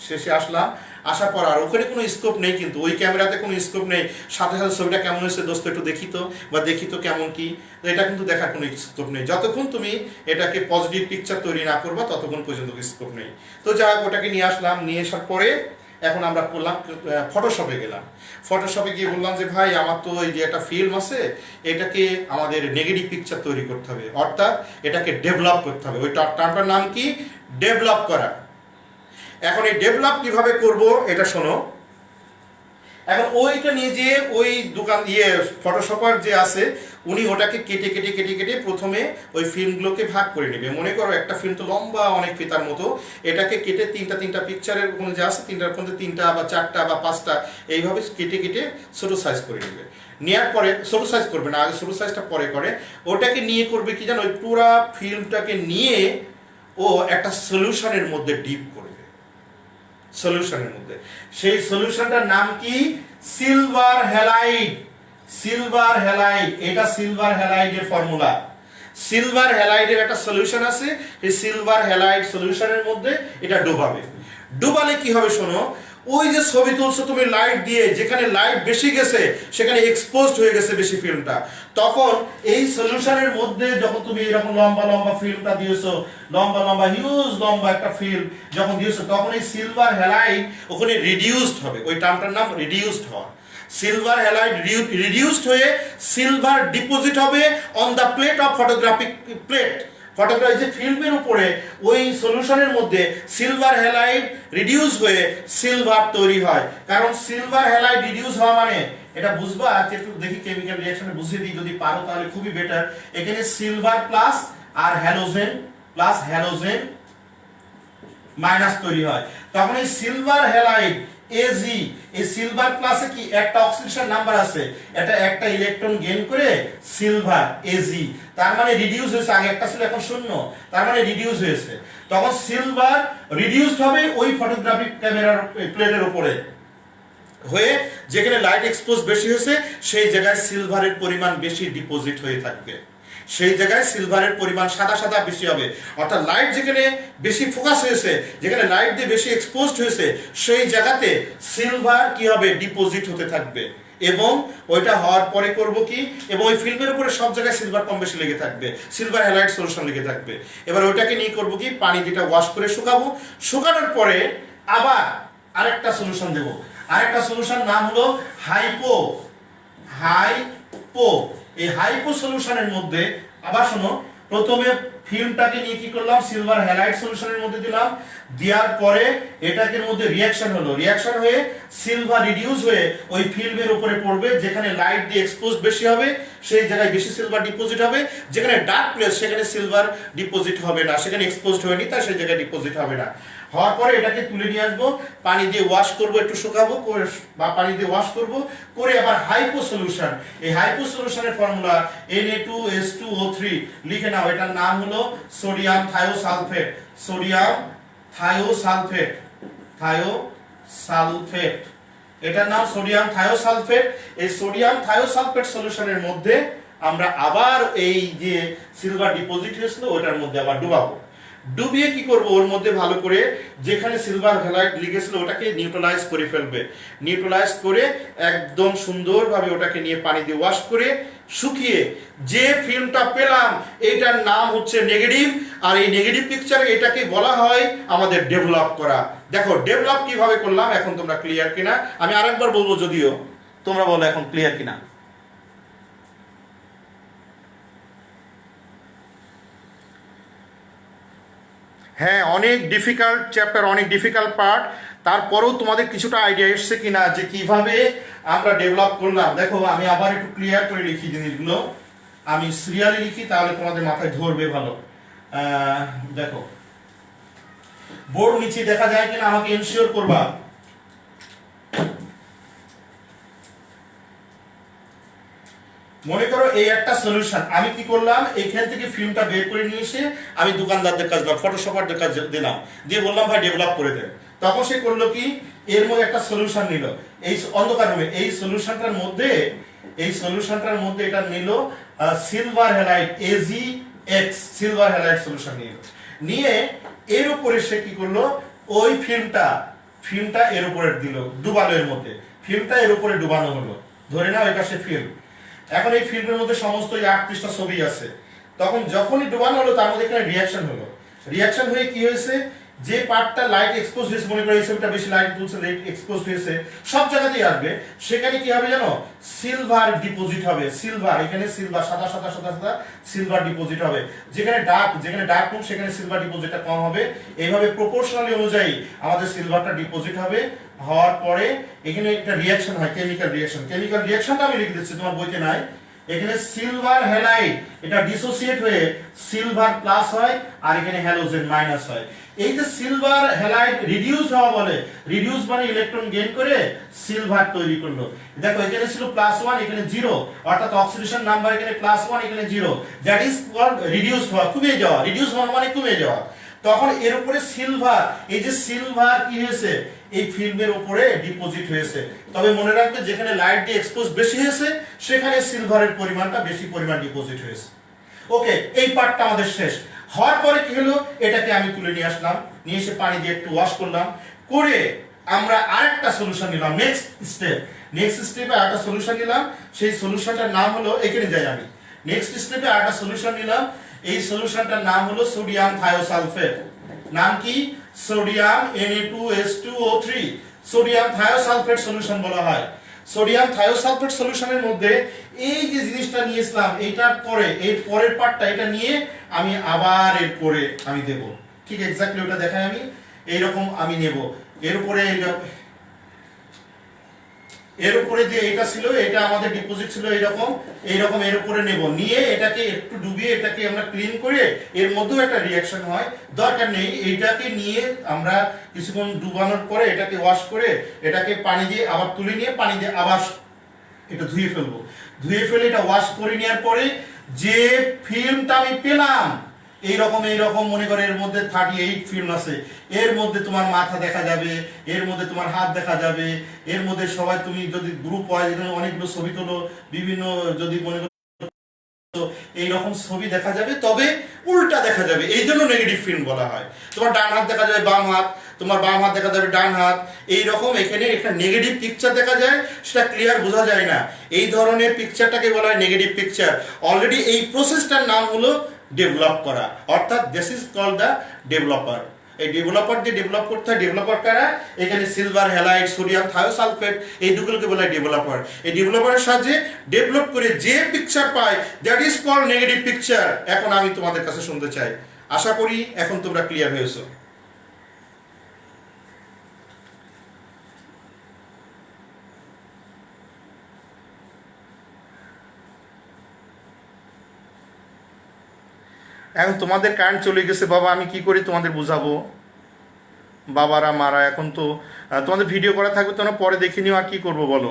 শেষে আসলাম, আসার পর আর ওখানে কোনো স্কোপ নেই, কিন্তু ওই ক্যামেরাতে কোনো স্কোপ নেই, সাথে সাথে ছবিটা কেমন হয়েছে দোস্ত একটু দেখিত বা দেখিত কেমন কি, এটা কিন্তু দেখার কোনো স্কোপ নেই। যতক্ষণ তুমি এটাকে পজিটিভ পিকচার তৈরি না করবা ততক্ষণ পর্যন্ত স্কোপ নেই। তো যা ওটাকে নিয়ে আসলাম, নিয়ে আসার পরে এখন আমরা করলাম ফটোশপে গেলাম। ফটোশপে গিয়ে বললাম যে ভাই আমার তো এই যে একটা ফিল্ম আছে, এটাকে আমাদের নেগেটিভ পিকচার তৈরি করতে হবে, অর্থাৎ এটাকে ডেভেলপ করতে হবে। ওই টার্মটার নাম কি, ডেভেলপ করা। এখন এই ডেভেলপ কিভাবে করব এটা শোনো। এখন ওইটা নিয়ে যে ওই দোকান ফটোশপার যে আছে উনি ওটাকে কেটে কেটে কেটে কেটে প্রথমে ওই ফিল্মগুলোকে ভাগ করে নেবে। মনে করো একটা ফিল্ম তো লম্বা অনেক ফিতার মতো, এটাকে কেটে তিনটা তিনটা পিকচারের কোনো যে আছে তিনটার মধ্যে তিনটা বা চারটা বা পাঁচটা এইভাবে কেটে কেটে ছোটো সাইজ করে নেবে। নেওয়ার পরে ছোটো সাইজ করবে না, আগে ছোটো সাইজটা পরে করে। ওটাকে নিয়ে করবে কি জানো, ওই পুরা ফিল্মটাকে নিয়ে ও একটা সলিউশনের মধ্যে ডিপ করবে, সলিউশনের মধ্যে। সেই সলিউশনটার নাম কি? Silver halide. সিলভার হ্যালাইড, এটা সিলভার হ্যালাইডের ফর্মুলা। সিলভার হ্যালাইডের একটা সলিউশন আছে, এই সিলভার হ্যালাইড সলিউশনের মধ্যে এটা ডুবাবে। ডুবালে কি হবে শোনো, ওই যে ছবি তুলছো তুমি লাইট দিয়ে, যেখানে লাইট বেশি গেছে সেখানে এক্সপোজড হয়ে গেছে বেশি ফিল্মটা, তখন এই সলিউশনের মধ্যে যখন তুমি এরকম লম্বা লম্বা ফিল্মটা দিয়েছো, লম্বা লম্বা হিউজ লম্বা একটা ফিল্ম যখন দিয়েছো, তখন এই সিলভার হ্যালাইড ওখানে রিডিউসড হবে। ওই টার্মটার নাম রিডিউসড হওয়া। সিলভার হ্যালাইড রিডিউসড হয়ে সিলভার ডিপোজিট হবে on the plate of photographic plate. Photography যে ফিল্মের উপরে ওই সলিউশনের মধ্যে সিলভার হ্যালাইড রিডিউস হয়ে সিলভার তৈরি হয়। কারণ সিলভার হ্যালাইড রিডিউস হওয়া মানে এটা বুঝবা, একটু দেখি কেমিক্যাল রিঅ্যাকশনে বুঝিয়ে দিই যদি পারো তাহলে খুবই বেটার। এখানে সিলভার প্লাস আর হ্যালোজেন প্লাস হ্যালোজেন মাইনাস তৈরি হয়। তখন এই সিলভার হ্যালাইড Ag, এই সিলভার প্লাসে কি একটা অক্সিডেশন নাম্বার আছে, এটা একটা ইলেকট্রন গেইন করে সিলভার Ag, তার মানে রিডিউস হয়েছে, আগে একটা ছিল এখন শূন্য, তার মানে রিডিউস হয়েছে। তখন সিলভার রিডিউসড হবে ওই ফটোগ্রাফিক ক্যামেরার প্লেটের উপরে হয়ে, যেখানে লাইট এক্সপোজ বেশি হয়েছে সেই জায়গায় সিলভারের পরিমাণ বেশি ডিপোজিট হয়ে থাকবে, সেই জায়গায় সিলভারের পরিমাণ সাদা সাদা বেশি হবে। অর্থাৎ লাইট যেখানে বেশি ফোকাস হয়েছে, যেখানে লাইট দিয়ে বেশি এক্সপোজড হয়েছে, সেই জায়গাতে সিলভার কি হবে, ডিপোজিট হতে থাকবে। এবং ওইটা হওয়ার পরে করব কি, এবং ওই ফিল্মের উপরে সব জায়গায় সিলভার কম বেশি লেগে থাকবে, সিলভার হ্যালাইড সলিউশন লেগে থাকবে। এবার ওইটাকে নিয়ে করব কি, পানি যেটা ওয়াশ করে শুকাবো, শুকানোর পরে আবার আরেকটা সলিউশন দেব। আরেকটা সলিউশন নাম হলো হাইপো। এই হাইপো সলিউশনের মধ্যে আবার শোনো, প্রথমে ফিল্মটাকে নিয়ে কি করলাম, সিলভার হ্যালাইড সলিউশনের মধ্যে দিলাম, দেওয়ার পরে এটাকে মধ্যে রিঅ্যাকশন হলো, রিঅ্যাকশন হয়ে সিলভার রিডিউস হয়ে ওই ফিল্মের উপরে পড়বে, যেখানে লাইট দিয়ে এক্সপোজ বেশি হবে সেই জায়গায় বেশি সিলভার ডিপোজিট হবে, যেখানে ডার্ক প্লেস সেখানে সিলভার ডিপোজিট হবে না, সেখানে এক্সপোজড হয়নি তাই সেই জায়গায় ডিপোজিট হবে না। হওয়ার পরে এটাকে তুলে নিয়ে আসবো, পানি দিয়ে ওয়াশ করব, একটু শুকাবো বা পানি দিয়ে ওয়াশ করব, করে আবার হাইপো সলিউশন। এই হাইপো সলিউশনের ফর্মুলা Na2H2O3 লিখে নাও, এটার নাম হলো সোডিয়াম থায়োসালফেট। সোডিয়াম থায়োসালফেট, এটার নাম সোডিয়াম থায়োসালফেট। এই সোডিয়াম থায়োসালফেট সলিউশনের মধ্যে আমরা আবার এই যে সিলভার ডিপোজিট হয়েছিল ওটার মধ্যে আবার ডুবাবো। ডুবিয়ে কি করব, ওর মধ্যে ভালো করে যেখানে সিলভার হ্যালাইড লিখেছিল ওটাকে নিউট্রালাইজ করে ফেলবে। নিউট্রালাইজ করে একদম সুন্দরভাবে ওটাকে নিয়ে পানি দিয়ে ওয়াশ করে শুকিয়ে যে ফিল্মটা পেলাম এটার নাম হচ্ছে নেগেটিভ। আর এই নেগেটিভ পিকচারে এটাকে বলা হয় আমাদের ডেভেলপ করা। দেখো ডেভেলপ কিভাবে করলাম, এখন তোমরা ক্লিয়ার কিনা? আমি আরেকবার বলবো, যদিও তোমরা বলো এখন ক্লিয়ার কিনা। হ্যাঁ, অনেক ডিফিকাল্ট চ্যাপ্টার, অনেক ডিফিকাল্ট পার্ট, তারপরেও তোমাদের কিছুটা আইডিয়া এসছে কিনা যে কিভাবে আমরা ডেভেলপ করলাম। দেখো আমি আবার একটু ক্লিয়ার করে লিখি জিনিসগুলো, আমি সিরিয়ালি লিখি তাহলে তোমাদের মাথায় ধরবে ভালো। দেখো বোর্ড নিচে দেখা যায় কিনা আমাকে এনশিওর করবা। মনে করো এই একটা সলিউশন, আমি কি করলাম, এইখান থেকে ফিল্মটা বের করে নিয়ে এসে আমি দোকানদারদের কাছে দিলাম, ফটোশপারদের কাছে দিলাম, দিয়ে বললাম ভাই ডেভেলপ করে দেন। তখন সে করলো কি, এর মধ্যে একটা সলিউশন নিল, এই অন্ধকার রুমে এই সলিউশনটার মধ্যে এটা নিল silver halide AgX, silver halide solution নিয়ে এর উপরে সে কি করলো, ওই ফিল্মটা এর উপরে দিল, ডুবালো, এর মধ্যে ফিল্মটা এর উপরে ডুবানো হলো, ধরে নাও এটা সে ফিল্ম। এখন এই ফিল্মের মধ্যে সমস্ত 8 পৃষ্ঠা ছবি আছে। তখন যখনই ডুবানো হলো তার মধ্যে এখানে রিঅ্যাকশন হলো, রিঅ্যাকশন হয়ে কি হয়েছে, যে পার্টটা লাইট এক্সপোজ হয়েছে, মনে করো এই ছবিটা বেশি লাইট তুলছে, লাইট এক্সপোজ হয়েছে, সব জায়গাতেই আসবে, সেখানে কি হবে জানো, সিলভার ডিপোজিট হবে। সিলভার, এখানে সিলভার সাদা সাদা সাদা সাদা সিলভার ডিপোজিট হবে, যেখানে ডার্ক রুম সেখানে সিলভার ডিপোজিটটা কম হবে। এইভাবে প্রপোর্শনালি অনুযায়ী আমাদের সিলভারটা ডিপোজিট হবে। হওয়ার পরে এখানে একটা রিঅ্যাকশন হয়, কেমিক্যাল রিঅ্যাকশনটা আমি লিখে দিচ্ছি, তোমার বইতে নাই। এখানে সিলভার হ্যালাইড এটা ডিসোসিয়েট হয়ে সিলভার প্লাস হয় আর এখানে হ্যালোজেন মাইনাস হয়। এই যে সিলভার হ্যালাইড রিডিউস হওয়া বলে, রিডিউস মানে ইলেকট্রন গেইন করে সিলভার তৈরি করলো। দেখো এখানে ছিল +1 এখানে 0, অর্থাৎ অক্সিডেশন নাম্বার এখানে +1 এখানে 0, দ্যাট ইজ কল্ড রিডিউস হওয়া, কমে যাওয়া। রিডিউস হওয়া মানে কমে যাওয়া। তখন এর উপরে সিলভার, এই যে সিলভার কি হয়েছে এই ফিল্মের উপরে ডিপোজিট হয়েছে। তবে মনে রাখবে যেখানে লাইট দিয়ে এক্সপোজ বেশি হয়েছে সেখানে সিলভারের পরিমাণটা বেশি পরিমাণ ডিপোজিট হয়েছে। ওকে, এই পার্টটা আমাদের শেষ হওয়ার পরে কি হলো, এটাকে আমি তুলে নিয়ে আসলাম, নিয়ে এসে পানি দিয়ে একটু ওয়াশ করলাম, করে আমরা আরেকটা সলিউশন নিলাম। নেক্সট স্টেপে আরেকটা সলিউশন নিলাম। সেই সলিউশনটার নাম হলো, এখানে যাই আমি, নেক্সট স্টেপে আরেকটা সলিউশন নিলাম। এই সলিউশনটার নাম হলো সোডিয়াম থায়োসালফেট। নাম কি? Sodium Na2H2O3, sodium thiosulphate solution বলা হয়। সোডিয়াম থায়োসালফেট সলিউশনের মধ্যে এই যে জিনিসটা নিয়েছিলাম এইটার পরে এর পরের পার্টটা এটা নিয়ে আমি আবার এর পরে আমি দেব, ঠিক এক্স্যাক্টলি ওটা দেখাই আমি এইরকম আমি নেব। এর উপরে যে এটা ছিল এটা আমাদের ডিপোজিট ছিল এইরকম এর উপরে নেব, নিয়ে এটাকে একটু ডুবিয়ে এটাকে আমরা ক্লিন করে এর মধ্যেও একটা রিঅ্যাকশন হয়, দরকার নেই। এইটাকে নিয়ে আমরা কিছুক্ষণ ডুবানোর পরে এটাকে ওয়াশ করে এটাকে পানি দিয়ে আবার তুলে নিয়ে পানি দিয়ে আবার এটা ধুয়ে ফেলবো। ধুয়ে ফেলে এটা ওয়াশ করে নেওয়ার পরে যে ফিল্মটা আমি পেলাম এইরকম মনে করে এর মধ্যে 38 ফিল্ম আছে। এর মধ্যে তোমার মাথা দেখা যাবে, এর মধ্যে তোমার হাত দেখা যাবে, এর মধ্যে সবাই তুমি যদি গ্রুপ হয় যেখানে অনেকগুলো ছবি তোলো, বিভিন্ন যদি মনে করো এইরকম ছবি দেখা যাবে, তবে উল্টা দেখা যাবে, এই জন্য নেগেটিভ ফিল্ম বলা হয়। তোমার ডান হাত দেখা যাবে বাম হাত, তোমার বাম হাত দেখা যাবে ডান হাত, এইরকম এখানে একটা নেগেটিভ পিকচার দেখা যায়, সেটা ক্লিয়ার বোঝা যায় না। এই ধরনের পিকচারটাকে বলা হয় নেগেটিভ পিকচার। অলরেডি এই প্রসেসটার নাম হলো ডেভেলপ করা, অর্থাৎ this is called the developer. এই ডেভেলপার দিয়ে ডেভেলপ করতে হয়। ডেভেলপার কারা? এখানে সিলভার হ্যালাইড, সোডিয়াম থায়োসালফেট, এই দুটোকে বলা হয় ডেভেলপার। এই ডেভেলপারের সাহায্যে ডেভেলপ করে যে পিকচার পায় that is called negative picture. এখন আমি তোমাদের কাছে শুনতে চাই, আশা করি এখন তোমরা ক্লিয়ার হয়েছো। এখন তোমাদের কারেন্ট চলে গেছে বাবা, আমি কি করি তোমাদের বুঝাবো? বাবারা মারা এখন তো তোমাদের ভিডিও করা থাকবে, তোমরা পরে দেখে নিও, আর কি করবো বলো?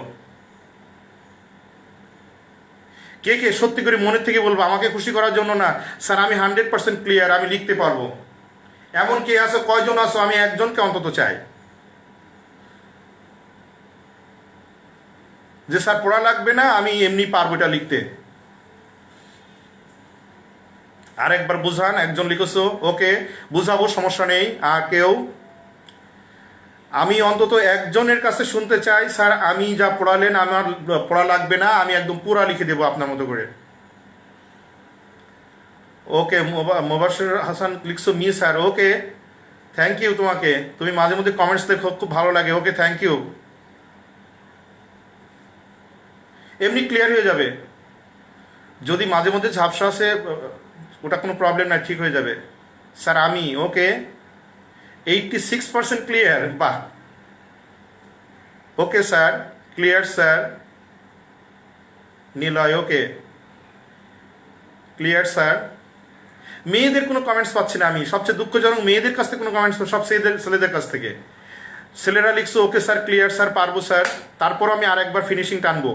কে কে সত্যি করে মনের থেকে বলবো, আমাকে খুশি করার জন্য না, স্যার আমি 100% ক্লিয়ার, আমি লিখতে পারবো। এমন কে আছো, কয়জন আছো? আমি একজনকে অন্তত চাই যে স্যার পড়া লাগবে না, আমি এমনি পারবো এটা লিখতে। আরেকবার বুঝান, একজন লিখেছো, ওকে বুঝাবো, সমস্যা নেই। আর কেউ? আমি অন্তত একজনের কাছে শুনতে চাই, স্যার আমি যা পড়ালেন আমার পড়া লাগবে না, আমি একদম পুরা লিখে দেবো আপনার মতো করে। ওকে, মোবাশির হাসান লিখছো me sir, okay thank you তোমাকে, তুমি মাঝে মধ্যে কমেন্টস দেখো, খুব ভালো লাগে, ওকে থ্যাংক ইউ। এমনি ক্লিয়ার হয়ে যাবে, যদি মাঝে মধ্যে ঝাপসা আসে ওটা কোনো প্রবলেম নাই, ঠিক হয়ে যাবে। স্যার আমি, ওকে 86% ক্লিয়ার, বাহ, okay sir clear sir. Niloy, okay clear sir. মেয়েদের কোনো কমেন্টস পাচ্ছি না আমি, সবচেয়ে দুঃখজনক, মেয়েদের কাছ থেকে কোনো কমেন্টস, সব ছেলেদের কাছ থেকে। ছেলেরা লিখছো ওকে স্যার ক্লিয়ার স্যার, পারবো স্যার, তারপর আমি আরেকবার ফিনিশিং টানবো।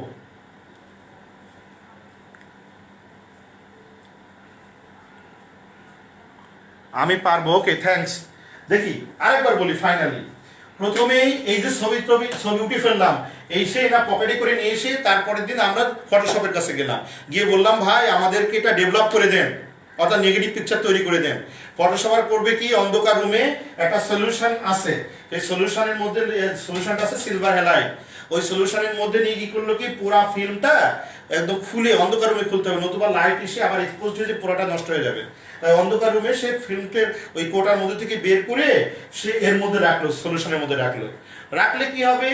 আমি পারবো, ওকে থ্যাঙ্কস। দেখি আরেকবার বলি ফাইনালি, প্রথমেই এই যে ছবি উঠে ফেললাম, এসে না পকেটে করে নিয়ে এসে তারপরের দিন আমরা ফটোশপের কাছে গেলাম, গিয়ে বললাম ভাই আমাদেরকে এটা ডেভেলপ করে দেন, অর্থাৎ নেগেটিভ পিকচার তৈরি করে দেন। ফটোশপার করবে কি, অন্ধকার রুমে একটা সলিউশন আছে, সেই সলিউশনের মধ্যে সলিউশনটা আছে সিলভার হ্যালাইড, ওই সলিউশনের মধ্যে নিয়ে কি করলো কি পুরা ফিল্মটা একদম খুলে অন্ধকার রুমে খুলতে হবে, নতুবা লাইট এসে আবার এক্সপোজ হয়ে পুরোটা নষ্ট হয়ে যাবে। তাই অন্ধকার রুমে সে ফিল্মকে ওই কোটার মধ্যে থেকে বের করে সে এর মধ্যে রাখলো, সলিউশনের মধ্যে রাখলে কি হবে,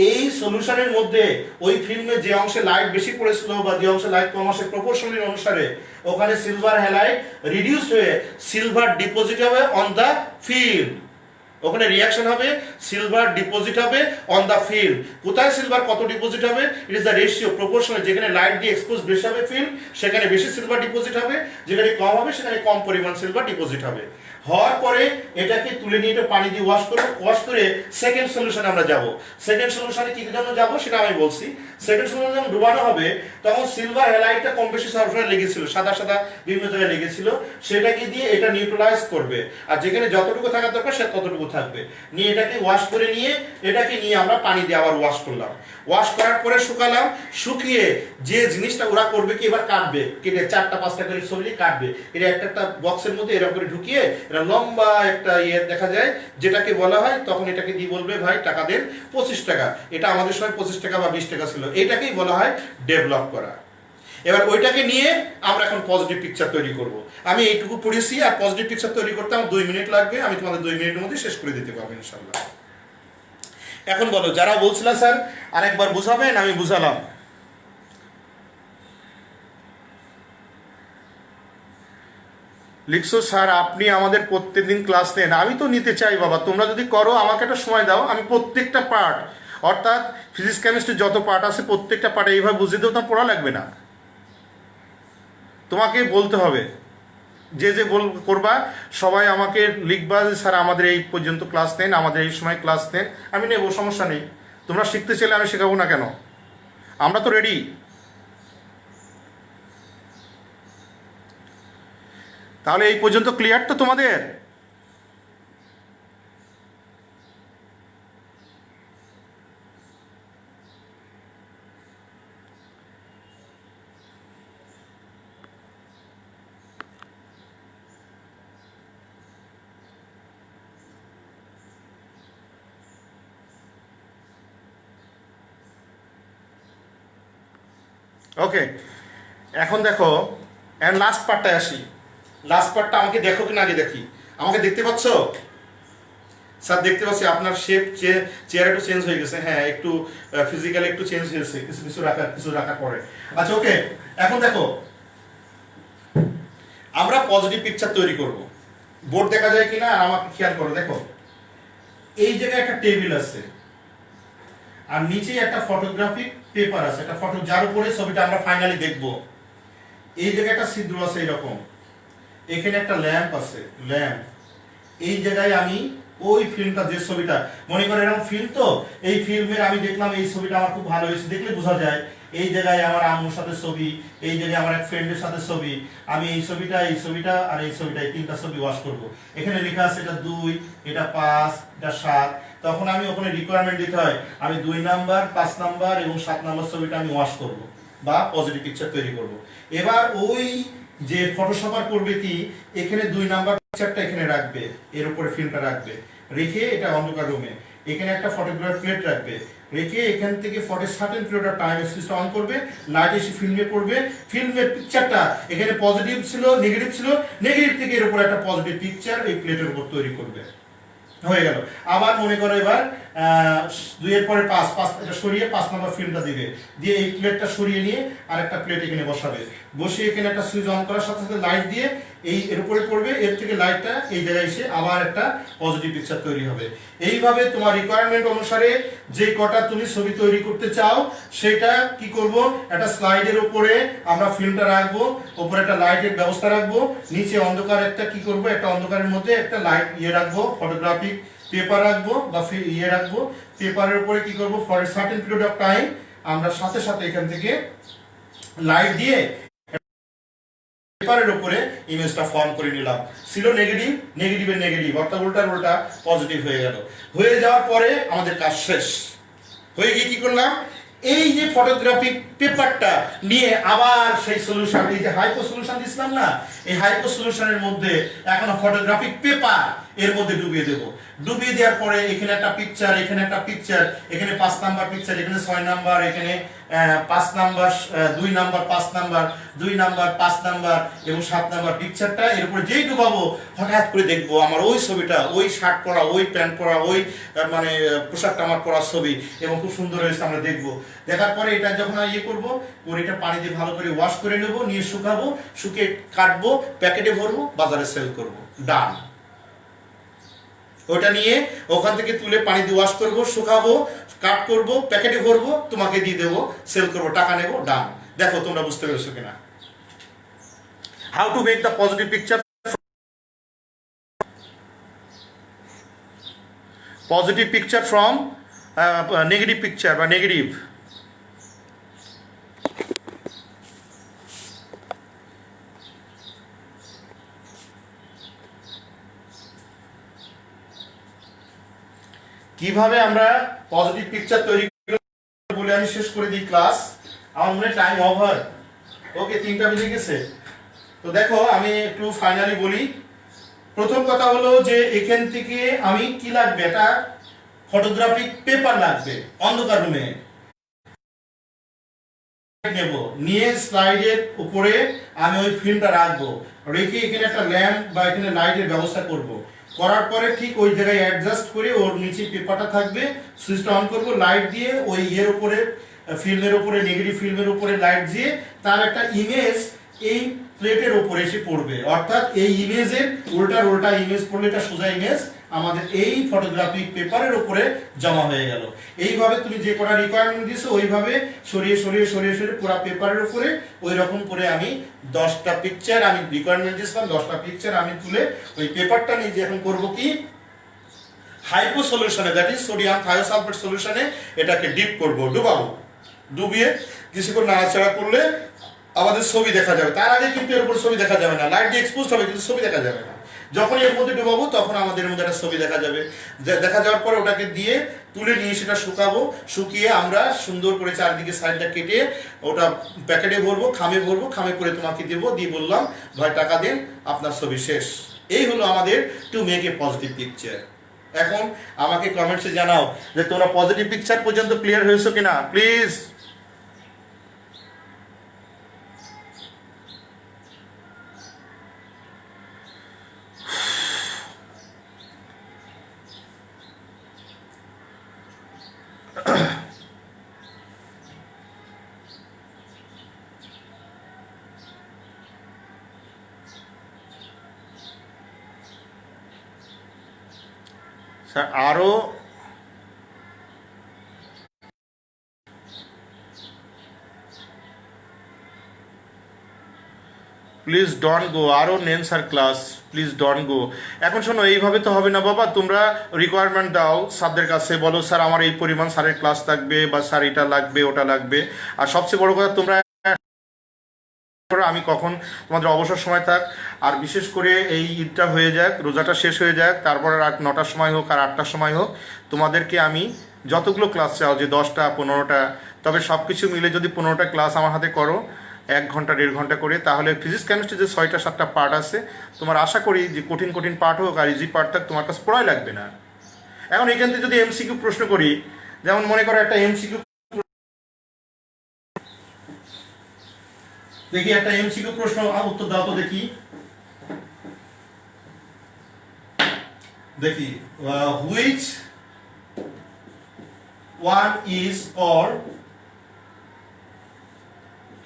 এই সলিউশনের মধ্যে ওই ফিল্মে যে অংশে লাইট বেশি পড়েছিল বা যে অংশে লাইট কম আসে প্রপোর্শনাল অনুসারে ওখানে সিলভার হ্যালাইড রিডিউস হয়ে সিলভার ডিপোজিট হবে অন দা ফিল্ম। ওখানে রিয়াকশন হবে, সিলভার ডিপোজিট হবে অন দ্য ফিল্ম। কোথায় সিলভার কত ডিপোজিট হবে? It is the ratio proportional. যেখানে লাইট দিয়ে এক্সপোজ বেশি হবে ফিল্ম, সেখানে বেশি সিলভার ডিপোজিট হবে, যেখানে কম হবে সেখানে কম পরিমাণ সিলভার ডিপোজিট হবে। হওয়ার পরে এটাকে তুলে নিয়ে এটা পানি দিয়ে ওয়াশ করবো। ওয়াশ করে সেকেন্ড সলিউশনে আমরা যাব। সেকেন্ড সলিউশনে কি জন্য যাবো সেটা আমি বলছি। সেকেন্ড সলিউশনে যখন ডুবানো হবে তখন সিলভার হ্যালাইডটা কম বেশি সালফার লেগেছিল, সাদা সাদা বিভিন্ন জায়গায় লেগেছিল, সেটাকে দিয়ে এটা নিউট্রালাইজ করবে। আর যেখানে যতটুকু থাকার দরকার সে ততটুকু থাকবে। নিয়ে এটাকে ওয়াশ করে নিয়ে এটাকে নিয়ে আমরা পানি দিয়ে আবার ওয়াশ করলাম। ওয়াশ করার পরে শুকালাম। শুকিয়ে যে জিনিসটা ওরা করবে কি, এবার কাটবে, কেটে 4টা-5টা করে ছবি কাটবে। এটা একটা একটা বক্সের মধ্যে এরকম করে ঢুকিয়ে এটা লম্বা একটা ইয়ে দেখা যায়, যেটাকে বলা হয়, তখন এটাকে দিয়ে বলবে ভাই টাকা দেন 25 টাকা। এটা আমাদের সময় 25 টাকা বা 20 টাকা ছিল। এটাকেই বলা হয় ডেভেলপ করা। এবার ওইটাকে নিয়ে আমরা এখন পজিটিভ পিকচার তৈরি করব। আমি এইটুকু পড়েছি, আর পজিটিভ পিকচার তৈরি করতে আমার 2 মিনিট লাগবে। আমি তোমাদের 2 মিনিটের মধ্যে শেষ করে দিতে পারবো ইনশাল্লাহ। এখন বলো, যারা বলছিল স্যার আরেকবার বুঝাবেন, আমি বুঝালাম। লিখছো স্যার আপনি আমাদের প্রত্যেকদিন ক্লাস নেন। আমি তো নিতে চাই বাবা, তোমরা যদি করো আমাকে একটা সময় দাও, আমি প্রত্যেকটা পার্ট, অর্থাৎ ফিজিক্স কেমিস্ট্রি যত পার্ট আছে প্রত্যেকটা পার্টে এইভাবে বুঝিয়ে দেবো, তা পড়া লাগবে না, তোমাকে বলতে হবে। যে যে করবা সবাই আমাকে লিখবা যে স্যার আমাদের এই পর্যন্ত ক্লাস নেন, আমাদের এই সময় ক্লাস নেন। আমি নেবো, সমস্যা নেই। তোমরা শিখতে চাইলে আমি শেখাবো না কেন, আমরা তো রেডি। তাহলে এই পর্যন্ত ক্লিয়ার তো তোমাদের? ওকে, এখন দেখো, এখন লাস্ট পার্টটায় আসি। লাস্ট পার্টটা আমাকে দেখো কি না আগে দেখি। আমাকে দেখতে পাচ্ছ? স্যার দেখতে পাচ্ছি আপনার শেপ চেয়ার একটু চেঞ্জ হয়ে গেছে। হ্যাঁ, একটু ফিজিক্যালি একটু চেঞ্জ হয়েছে, কিছু কিছু রাখার পরে। আচ্ছা ওকে, এখন দেখো আমরা পজিটিভ পিকচার তৈরি করব। বোর্ড দেখা যায় কিনা আর আমাকে খেয়াল করো। দেখো এই জায়গায় একটা টেবিল আছে, আর নিচে একটা ফটোগ্রাফিক পেপার আছে, একটা ফটো, যার উপরে ছবিটা আমরা ফাইনালি দেখব। এই জায়গায় একটা ছিদ্র আছে এরকম, এখানে একটা ল্যাম্প আছে, ল্যাম্প। এই জায়গায় আমি ওই ফিল্মটা, যে ছবিটা মনে করে এরকম ফিল্ম, তো এই ফিল্মের আমি দেখলাম এই ছবিটা আমার খুব ভালো হয়েছে, দেখলে বোঝা যায়। এই জায়গায় আমার আম্মুর সাথে ছবি, এই জায়গায় আমার এক ফ্রেন্ডের সাথে ছবি। আমি এই ছবিটা আর এই ছবিটা, এই 3টা ছবি ওয়াশ করব। এখানে লেখা আছে এটা 2, এটা 5, এটা 7। তখন আমি ওখানে রিকোয়ারমেন্ট দিতে হয়, আমি 2 নাম্বার, 5 নাম্বার এবং 7 নাম্বার ছবিটা আমি ওয়াশ করব বা পজিটিভ পিকচার তৈরি করব। এবার ওই যে ফটোশপার করবে কি, এখানে 2 নাম্বার পিকচারটা এখানে রাখবে, এর উপরে ফিল্মটা রাখবে, রেখে এটা অন্ধকার রুমে এখানে একটা ফটোগ্রাফ প্লেট রাখবে, রেখে এখান থেকে 40 পিরিয়ড অফ টাইম সুইচটা অন করবে, লাইট এসে ফিল্মে পড়বে। ফিল্মের পিকচারটা এখানে পজিটিভ ছিল, নেগেটিভ ছিল, নেগেটিভ থেকে এর উপর একটা পজিটিভ পিকচার এই প্লেটের উপর তৈরি করবে। হয়ে গেল। আবার মনে করো এবার 2 এর পরে 5 এটা সরিয়ে 5 নম্বর ফিল্মটা দিবে, দিয়ে এই প্লেটটা সরিয়ে নিয়ে আরেকটা প্লেট এখানে বসাবে, বসিয়ে এখানে একটা সুইচ অন করার সাথে সাথে লাইট দিয়ে এই এর উপরে পড়বে, এর থেকে লাইটটা এই জায়গায় এসে আবার একটা পজিটিভ পিকচার তৈরি হবে। এইভাবে তোমার রিকোয়ারমেন্ট অনুসারে যে কটা তুমি ছবি তৈরি করতে চাও সেটা কি করব, একটা স্লাইডের উপরে আমরা ফিল্মটা রাখবো, উপরে একটা লাইটের ব্যবস্থা রাখবো, নিচে অন্ধকার একটা কি করব, একটা অন্ধকারের মধ্যে একটা লাইট রাখবো, ফটোগ্রাফিক পেপার রাখবো বা রাখবো। পেপারের উপরে কি করব, for a certain period of time আমরা সাথে সাথে এখান থেকে লাইট দিয়ে পেপারের উপরে ইমেজটা ফর্ম করে নিলাম। ছিল নেগেটিভ, নেগেটিভের নেগেটিভ, অর্থাৎ উল্টা পজিটিভ হয়ে গেল। হয়ে যাওয়ার পরে আমাদের কাজ শেষ হয়ে গিয়ে কি করলাম, এই যে ফটোগ্রাফিক পেপারটা নিয়ে আবার সেই সলিউশন, এই যে হাইপো সলিউশন দিছিলাম না, এই হাইপো সলিউশনের মধ্যে এখন ফটোগ্রাফিক পেপার এর মধ্যে ডুবিয়ে দেব। ডুবিয়ে দেওয়ার পরে এখানে একটা পিকচার, এখানে একটা পিকচার, এখানে 5 নাম্বার পিকচার, এখানে 6 নাম্বার, এখানে 5 number, 2 number, 5 number, 2 number, 5 number এবং 7 নাম্বার পিকচারটা এর উপরে যেই ডুবাবো হঠাৎ করে দেখবো আমার ওই ছবিটা, ওই শার্ট পরা, ওই প্যান্ট পরা, ওই মানে পোশাকটা আমার পরা ছবি এবং খুব সুন্দর হয়েছে আমরা দেখবো। দেখার পরে এটা যখন করবো, করে এটা পানি দিয়ে ভালো করে ওয়াশ করে নেবো, নিয়ে শুকাবো, শুকিয়ে কাটবো, প্যাকেটে ভরবো, বাজারে সেল করবো। ডান। ওটা নিয়ে ওখান থেকে তুলে পানি দিয়ে ওয়াশ করবো, শুকাবো, কাট করবো, প্যাকেটে ভরবো, তোমাকে দিয়ে দেবো, সেল করবো, টাকা নেবো, ডান। দেখো তোমরা বুঝতে পেরেছো কিনা। How to make the positive picture, positive picture from negative picture বা নেগেটিভ। কিভাবে আমরা পজিটিভ পিকচার তৈরি বলে আমি শেষ করে দিই ক্লাস। আমার মনে টাইম ওভার, ওকে 3টা বেজে গেছে। তো দেখো আমি একটু ফাইনালি বলি। প্রথম কথা হলো যে এখান থেকে আমি কি লাগবে, এটা ফটোগ্রাফিক পেপার লাগবে, অন্ধকার রুমে নেব, নিয়ে স্লাইডের উপরে আমি ওই ফিল্মটা রাখবো, রেখে এখানে একটা ল্যাম্প বা এখানে লাইটের ব্যবস্থা করব। করার পরে ঠিক ওই জায়গায় অ্যাডজাস্ট করে ওর নিচে পেপারটা থাকবে, সুইচটা অন করব, লাইট দিয়ে ওই এর উপরে ফিল্মের উপরে, নেগেটিভ ফিল্মের উপরে লাইট দিয়ে তার একটা ইমেজ এই প্লেটের উপরে এসে পড়বে। অর্থাৎ এই ইমেজের উল্টা ইমেজ পড়লে এটা সোজা ইমেজ আমাদের এই ফটোগ্রাফিক পেপারের উপরে জমা হয়ে গেল। এইভাবে তুমি যে কটা রিকোয়ারমেন্ট দিছো ওইভাবে সরিয়ে সরিয়ে সরিয়ে সরিয়ে পুরো পেপারের উপরে ওই রকম করে আমি 10টা পিকচার আমি রিকোয়ারমেন্ট দিয়েছিলাম, 10টা পিকচার আমি তুলে ওই পেপারটা নিয়ে এখন করব কি, হাইপো সলিউশনে, দ্যাট ইজ সোডিয়াম থায়োসালফেট সলিউশনে এটাকে ডিপ করব, ডুবাবো, ডুবিয়ে কিছুক্ষণ নাড়াচাড়া করলে আমাদের ছবি দেখা যাবে। তার আগে কিন্তু এর উপর ছবি দেখা যাবে না, লাইট দিয়ে এক্সপোজ হবে কিন্তু ছবি দেখা যাবে না। যখন এর মধ্যে ডুবাবো তখন আমাদের মধ্যে একটা ছবি দেখা যাবে। দেখা যাওয়ার পর ওটাকে দিয়ে তুলে নিয়ে সেটা শুকাবো, শুকিয়ে আমরা সুন্দর করে চারদিকে সাইডটা কেটে ওটা প্যাকেটে ভরবো, খামে করে তোমাকে দেবো, দিয়ে বললাম ভাই টাকা দেন, আপনার ছবি শেষ। এই হলো আমাদের to make a positive picture. এখন আমাকে কমেন্টসে জানাও যে তোমরা পজিটিভ পিকচার পর্যন্ত ক্লিয়ার হয়েছো কিনা প্লিজ। স্যার আরও প্লিজ ডোন্ট গো, আরও নেন sir class, please don't go. এখন শোনো, এইভাবে তো হবে না বাবা, তোমরা রিকোয়ারমেন্ট দাও স্যারদের কাছে, বলো স্যার আমার এই পরিমাণ স্যারের ক্লাস লাগবে, বা স্যার এটা লাগবে ওটা লাগবে। আর সবচেয়ে বড় কথা, তোমরা আমি কখন তোমাদের অবসর সময় থাক, আর বিশেষ করে এই ঈদটা হয়ে যাক, রোজাটা শেষ হয়ে যাক, তারপরে রাত 9টার সময় হোক আর 8টার সময় হোক, তোমাদেরকে আমি যতগুলো ক্লাস চাও, যে 10টা 15টা, তবে সব কিছু মিলে যদি 15টা ক্লাস আমার হাতে করো 1 ঘন্টা 1.5 ঘন্টা করে, তাহলে ফিজিক্স কেমিস্ট্রি যে 6টা 7টা পার্ট আছে, তোমার আশা করি যে কঠিন কঠিন পার্ট হোক আর ইজি পার্ট থাক, তোমার কাছে পড়াই লাগবে না। এখন এখান থেকে যদি এমসিকিউ প্রশ্ন করি, যেমন মনে করো একটা এমসিকিউ, দেখি একটা এমসিকিউ প্রশ্ন উত্তর দাও তো দেখি। দেখি which one is called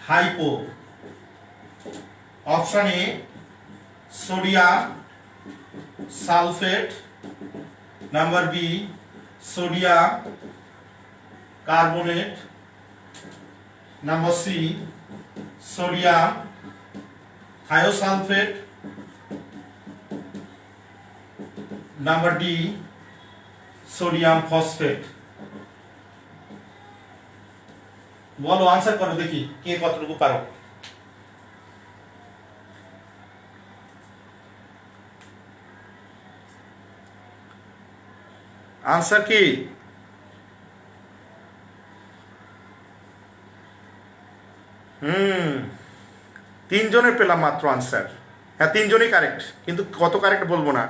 hypo? Option A sodium sulphate, number B sodium carbonate, number C sodium thiosulphate, number D sodium phosphate. বলো, আনসার করো, দেখি কে কতটুকু পারো। আনসার কি? তিনজনের পেলাম মাত্র আনসার। হ্যাঁ, তিনজনই কারেক্ট, কিন্তু কত কারেক্ট বলবো না।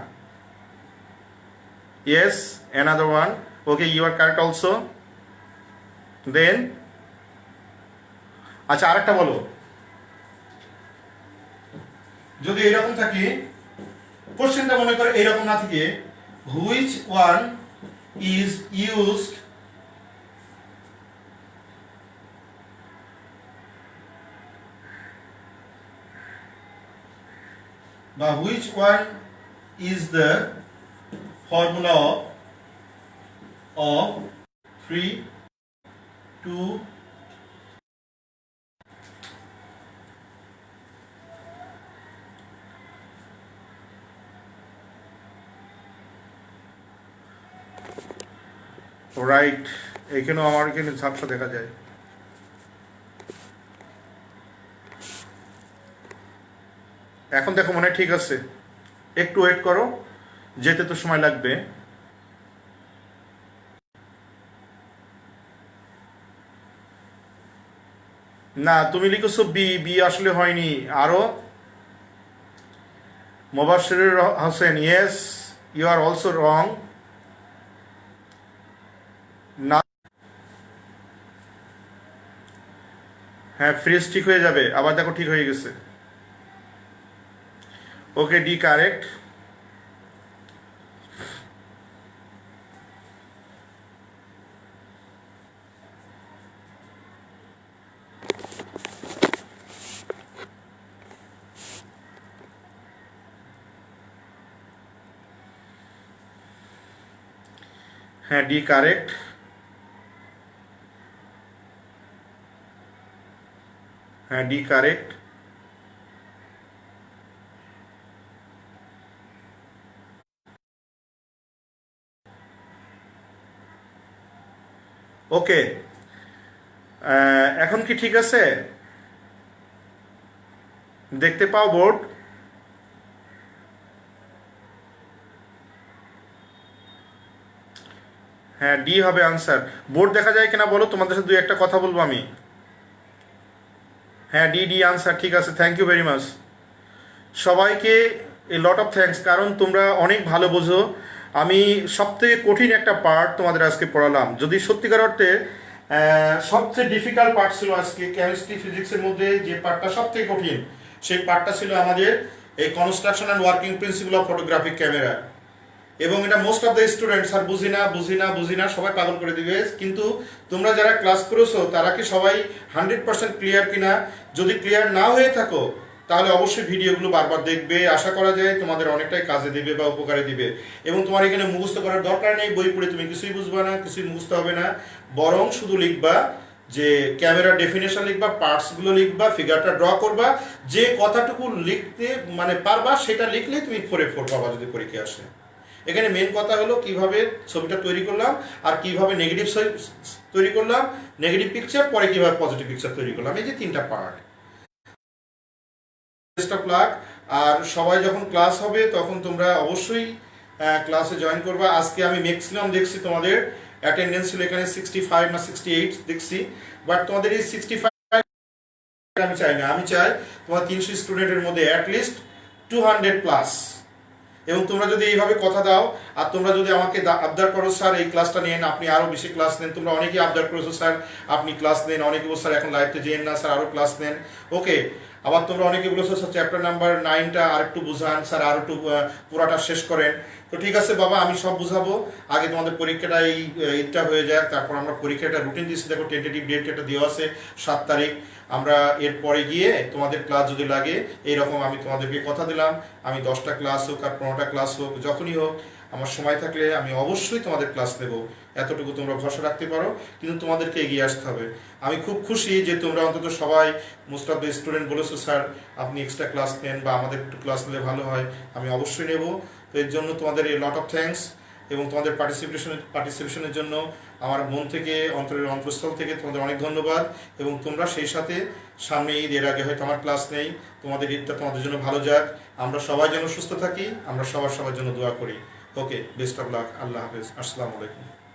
Yes, another one, okay, you are correct also. Then আচ্ছা, আরেকটা বলো। যদি এরকম থাকে, কোশ্চেনটা মনে করে এরকম না থাকে, হুইচ ওয়ান ইজ ইউজড বা which one is the formula of 3 2 right. এখানেও আমার এখানে ঝাপসা দেখা যায়। এখন দেখো মনে হয় ঠিক আছে, একটু ওয়েট করো, যেতে তো সময় লাগবে। না তুমি লিখেছো বি, বি আসলে হয়নি। আরো Mobashir Hossain, yes you are also wrong. না হ্যাঁ, ফ্রিজ ঠিক হয়ে যাবে, আবার দেখো ঠিক হয়ে গেছে। ওকে, ডি কারেক্ট। হ্যাঁ, ডি কারেক্ট। হ্যাঁ, ডি কারেক্ট। ওকে, এখন কি ঠিক আছে? দেখতে পাও বোর্ড? হ্যাঁ, ডি হবে আনসার। বোর্ড দেখা যায় কিনা বলো, তোমাদের সাথে দুই একটা কথা বলবো আমি। হ্যাঁ, ডি ডি আনসার, ঠিক আছে, থ্যাংক ইউ ভেরি মাচ। সবাইকে এ লট অফ থ্যাঙ্কস, কারণ তোমরা অনেক ভালো বোঝো। আমি সবথেকে কঠিন একটা পার্ট তোমাদের আজকে পড়ালাম। যদি সত্যিকার অর্থে সবচেয়ে ডিফিকাল্ট পার্ট ছিল আজকে কেমিস্ট্রি ফিজিক্সের মধ্যে যে পার্টটা সবথেকে কঠিন, সেই পার্টটা ছিল আমাদের এই construction and working principle of photographic camera. এবং এটা most of the students are বুঝি না বুঝি না বুঝি না সবাই পাগল করে দিবে। কিন্তু তোমরা যারা ক্লাস করেছো তারা কি সবাই 100% ক্লিয়ার কিনা? যদি ক্লিয়ার না হয়ে থাকো তাহলে অবশ্যই ভিডিওগুলো বারবার দেখবে। আশা করা যায় তোমাদের অনেকটাই কাজে দিবে বা উপকারে দিবে। এবং তোমার এখানে মুখস্থ করার দরকার নেই, বই পড়ে তুমি কিছুই বুঝবা না, কিছুই মুখস্থ হবে না। বরং শুধু লিখবা যে ক্যামেরার ডেফিনেশন লিখবা, পার্টসগুলো লিখবা, ফিগারটা ড্র করবা, যে কথাটুকু লিখতে মানে পারবা সেটা লিখলেই তুমি 4 পাবা যদি পরীক্ষা আসে। এখানে মেন কথা হলো কিভাবে ছবিটা তৈরি করলাম আর কিভাবে নেগেটিভ তৈরি করলাম, নেগেটিভ পিকচার, পরে কিভাবে পজিটিভ পিকচার তৈরি করলাম, এই যে 3টা পার্ট। Best of luck. আর সবাই যখন ক্লাস হবে তখন তোমরা অবশ্যই ক্লাসে জয়েন করবা। আজকে আমি ম্যাক্সিমাম দেখছি তোমাদের অ্যাটেন্ডেন্স ছিল এখানে 65 না 68 দেখছি, বাট তোমাদের এই 65 আমি চাই না। আমি চাই তোমার 300 স্টুডেন্টের মধ্যে অ্যাটলিস্ট 200 প্লাস। এবং তোমরা যদি এইভাবে কথা দাও আর তোমরা যদি আমাকে আবদার করো স্যার এই ক্লাসটা নেন, আপনি আরো বেশি ক্লাস নেন, তোমরা অনেকেই আবদার করেছো স্যার আপনি ক্লাস নেন, অনেকে বলছো স্যার এখন লাইভে যেন না স্যার আরো ক্লাস নেন। ওকে, আবার তোমরা অনেকে বলেছো স্যার চ্যাপ্টার নাম্বার 9টা আর একটু বুঝান স্যার, আর একটু পুরাটা শেষ করেন। তো ঠিক আছে বাবা, আমি সব বুঝাবো। আগে তোমাদের পরীক্ষাটা এই ঈদটা হয়ে যাক, তারপর আমরা পরীক্ষাটা রুটিন দিচ্ছি। দেখো টেন্টেটিভ ডেট এটা দেওয়া আছে 7 তারিখ। আমরা এরপরে গিয়ে তোমাদের ক্লাস যদি লাগে এইরকম, আমি তোমাদেরকে কথা দিলাম, আমি 10টা ক্লাস হোক আর 15টা ক্লাস হোক, যখনই হোক আমার সময় থাকলে আমি অবশ্যই তোমাদের ক্লাস নেব। এতটুকু তোমরা ভরসা রাখতে পারো, কিন্তু তোমাদেরকে এগিয়ে আসতে হবে। আমি খুব খুশি যে তোমরা অন্তত সবাই মোস্ট অফ দ্য স্টুডেন্ট বলেছো স্যার আপনি এক্সট্রা ক্লাস নেন বা আমাদের একটু ক্লাস নিলে ভালো হয়। আমি অবশ্যই নেব। তো এর জন্য তোমাদের এই লট অফ থ্যাঙ্কস এবং তোমাদের পার্টিসিপেশনের জন্য আমার মন থেকে, অন্তরের অন্তঃস্থল থেকে তোমাদের অনেক ধন্যবাদ। এবং তোমরা সেই সাথে সামনে ঈদ, এর আগে হয়তো আমার ক্লাস নেই, তোমাদের ঈদটা তোমাদের জন্য ভালো যাক, আমরা সবাই যেন সুস্থ থাকি, আমরা সবার জন্য দোয়া করি। ওকে, বেস্ট অফ লাক, আল্লাহ হাফেজ, আসসালামু আলাইকুম।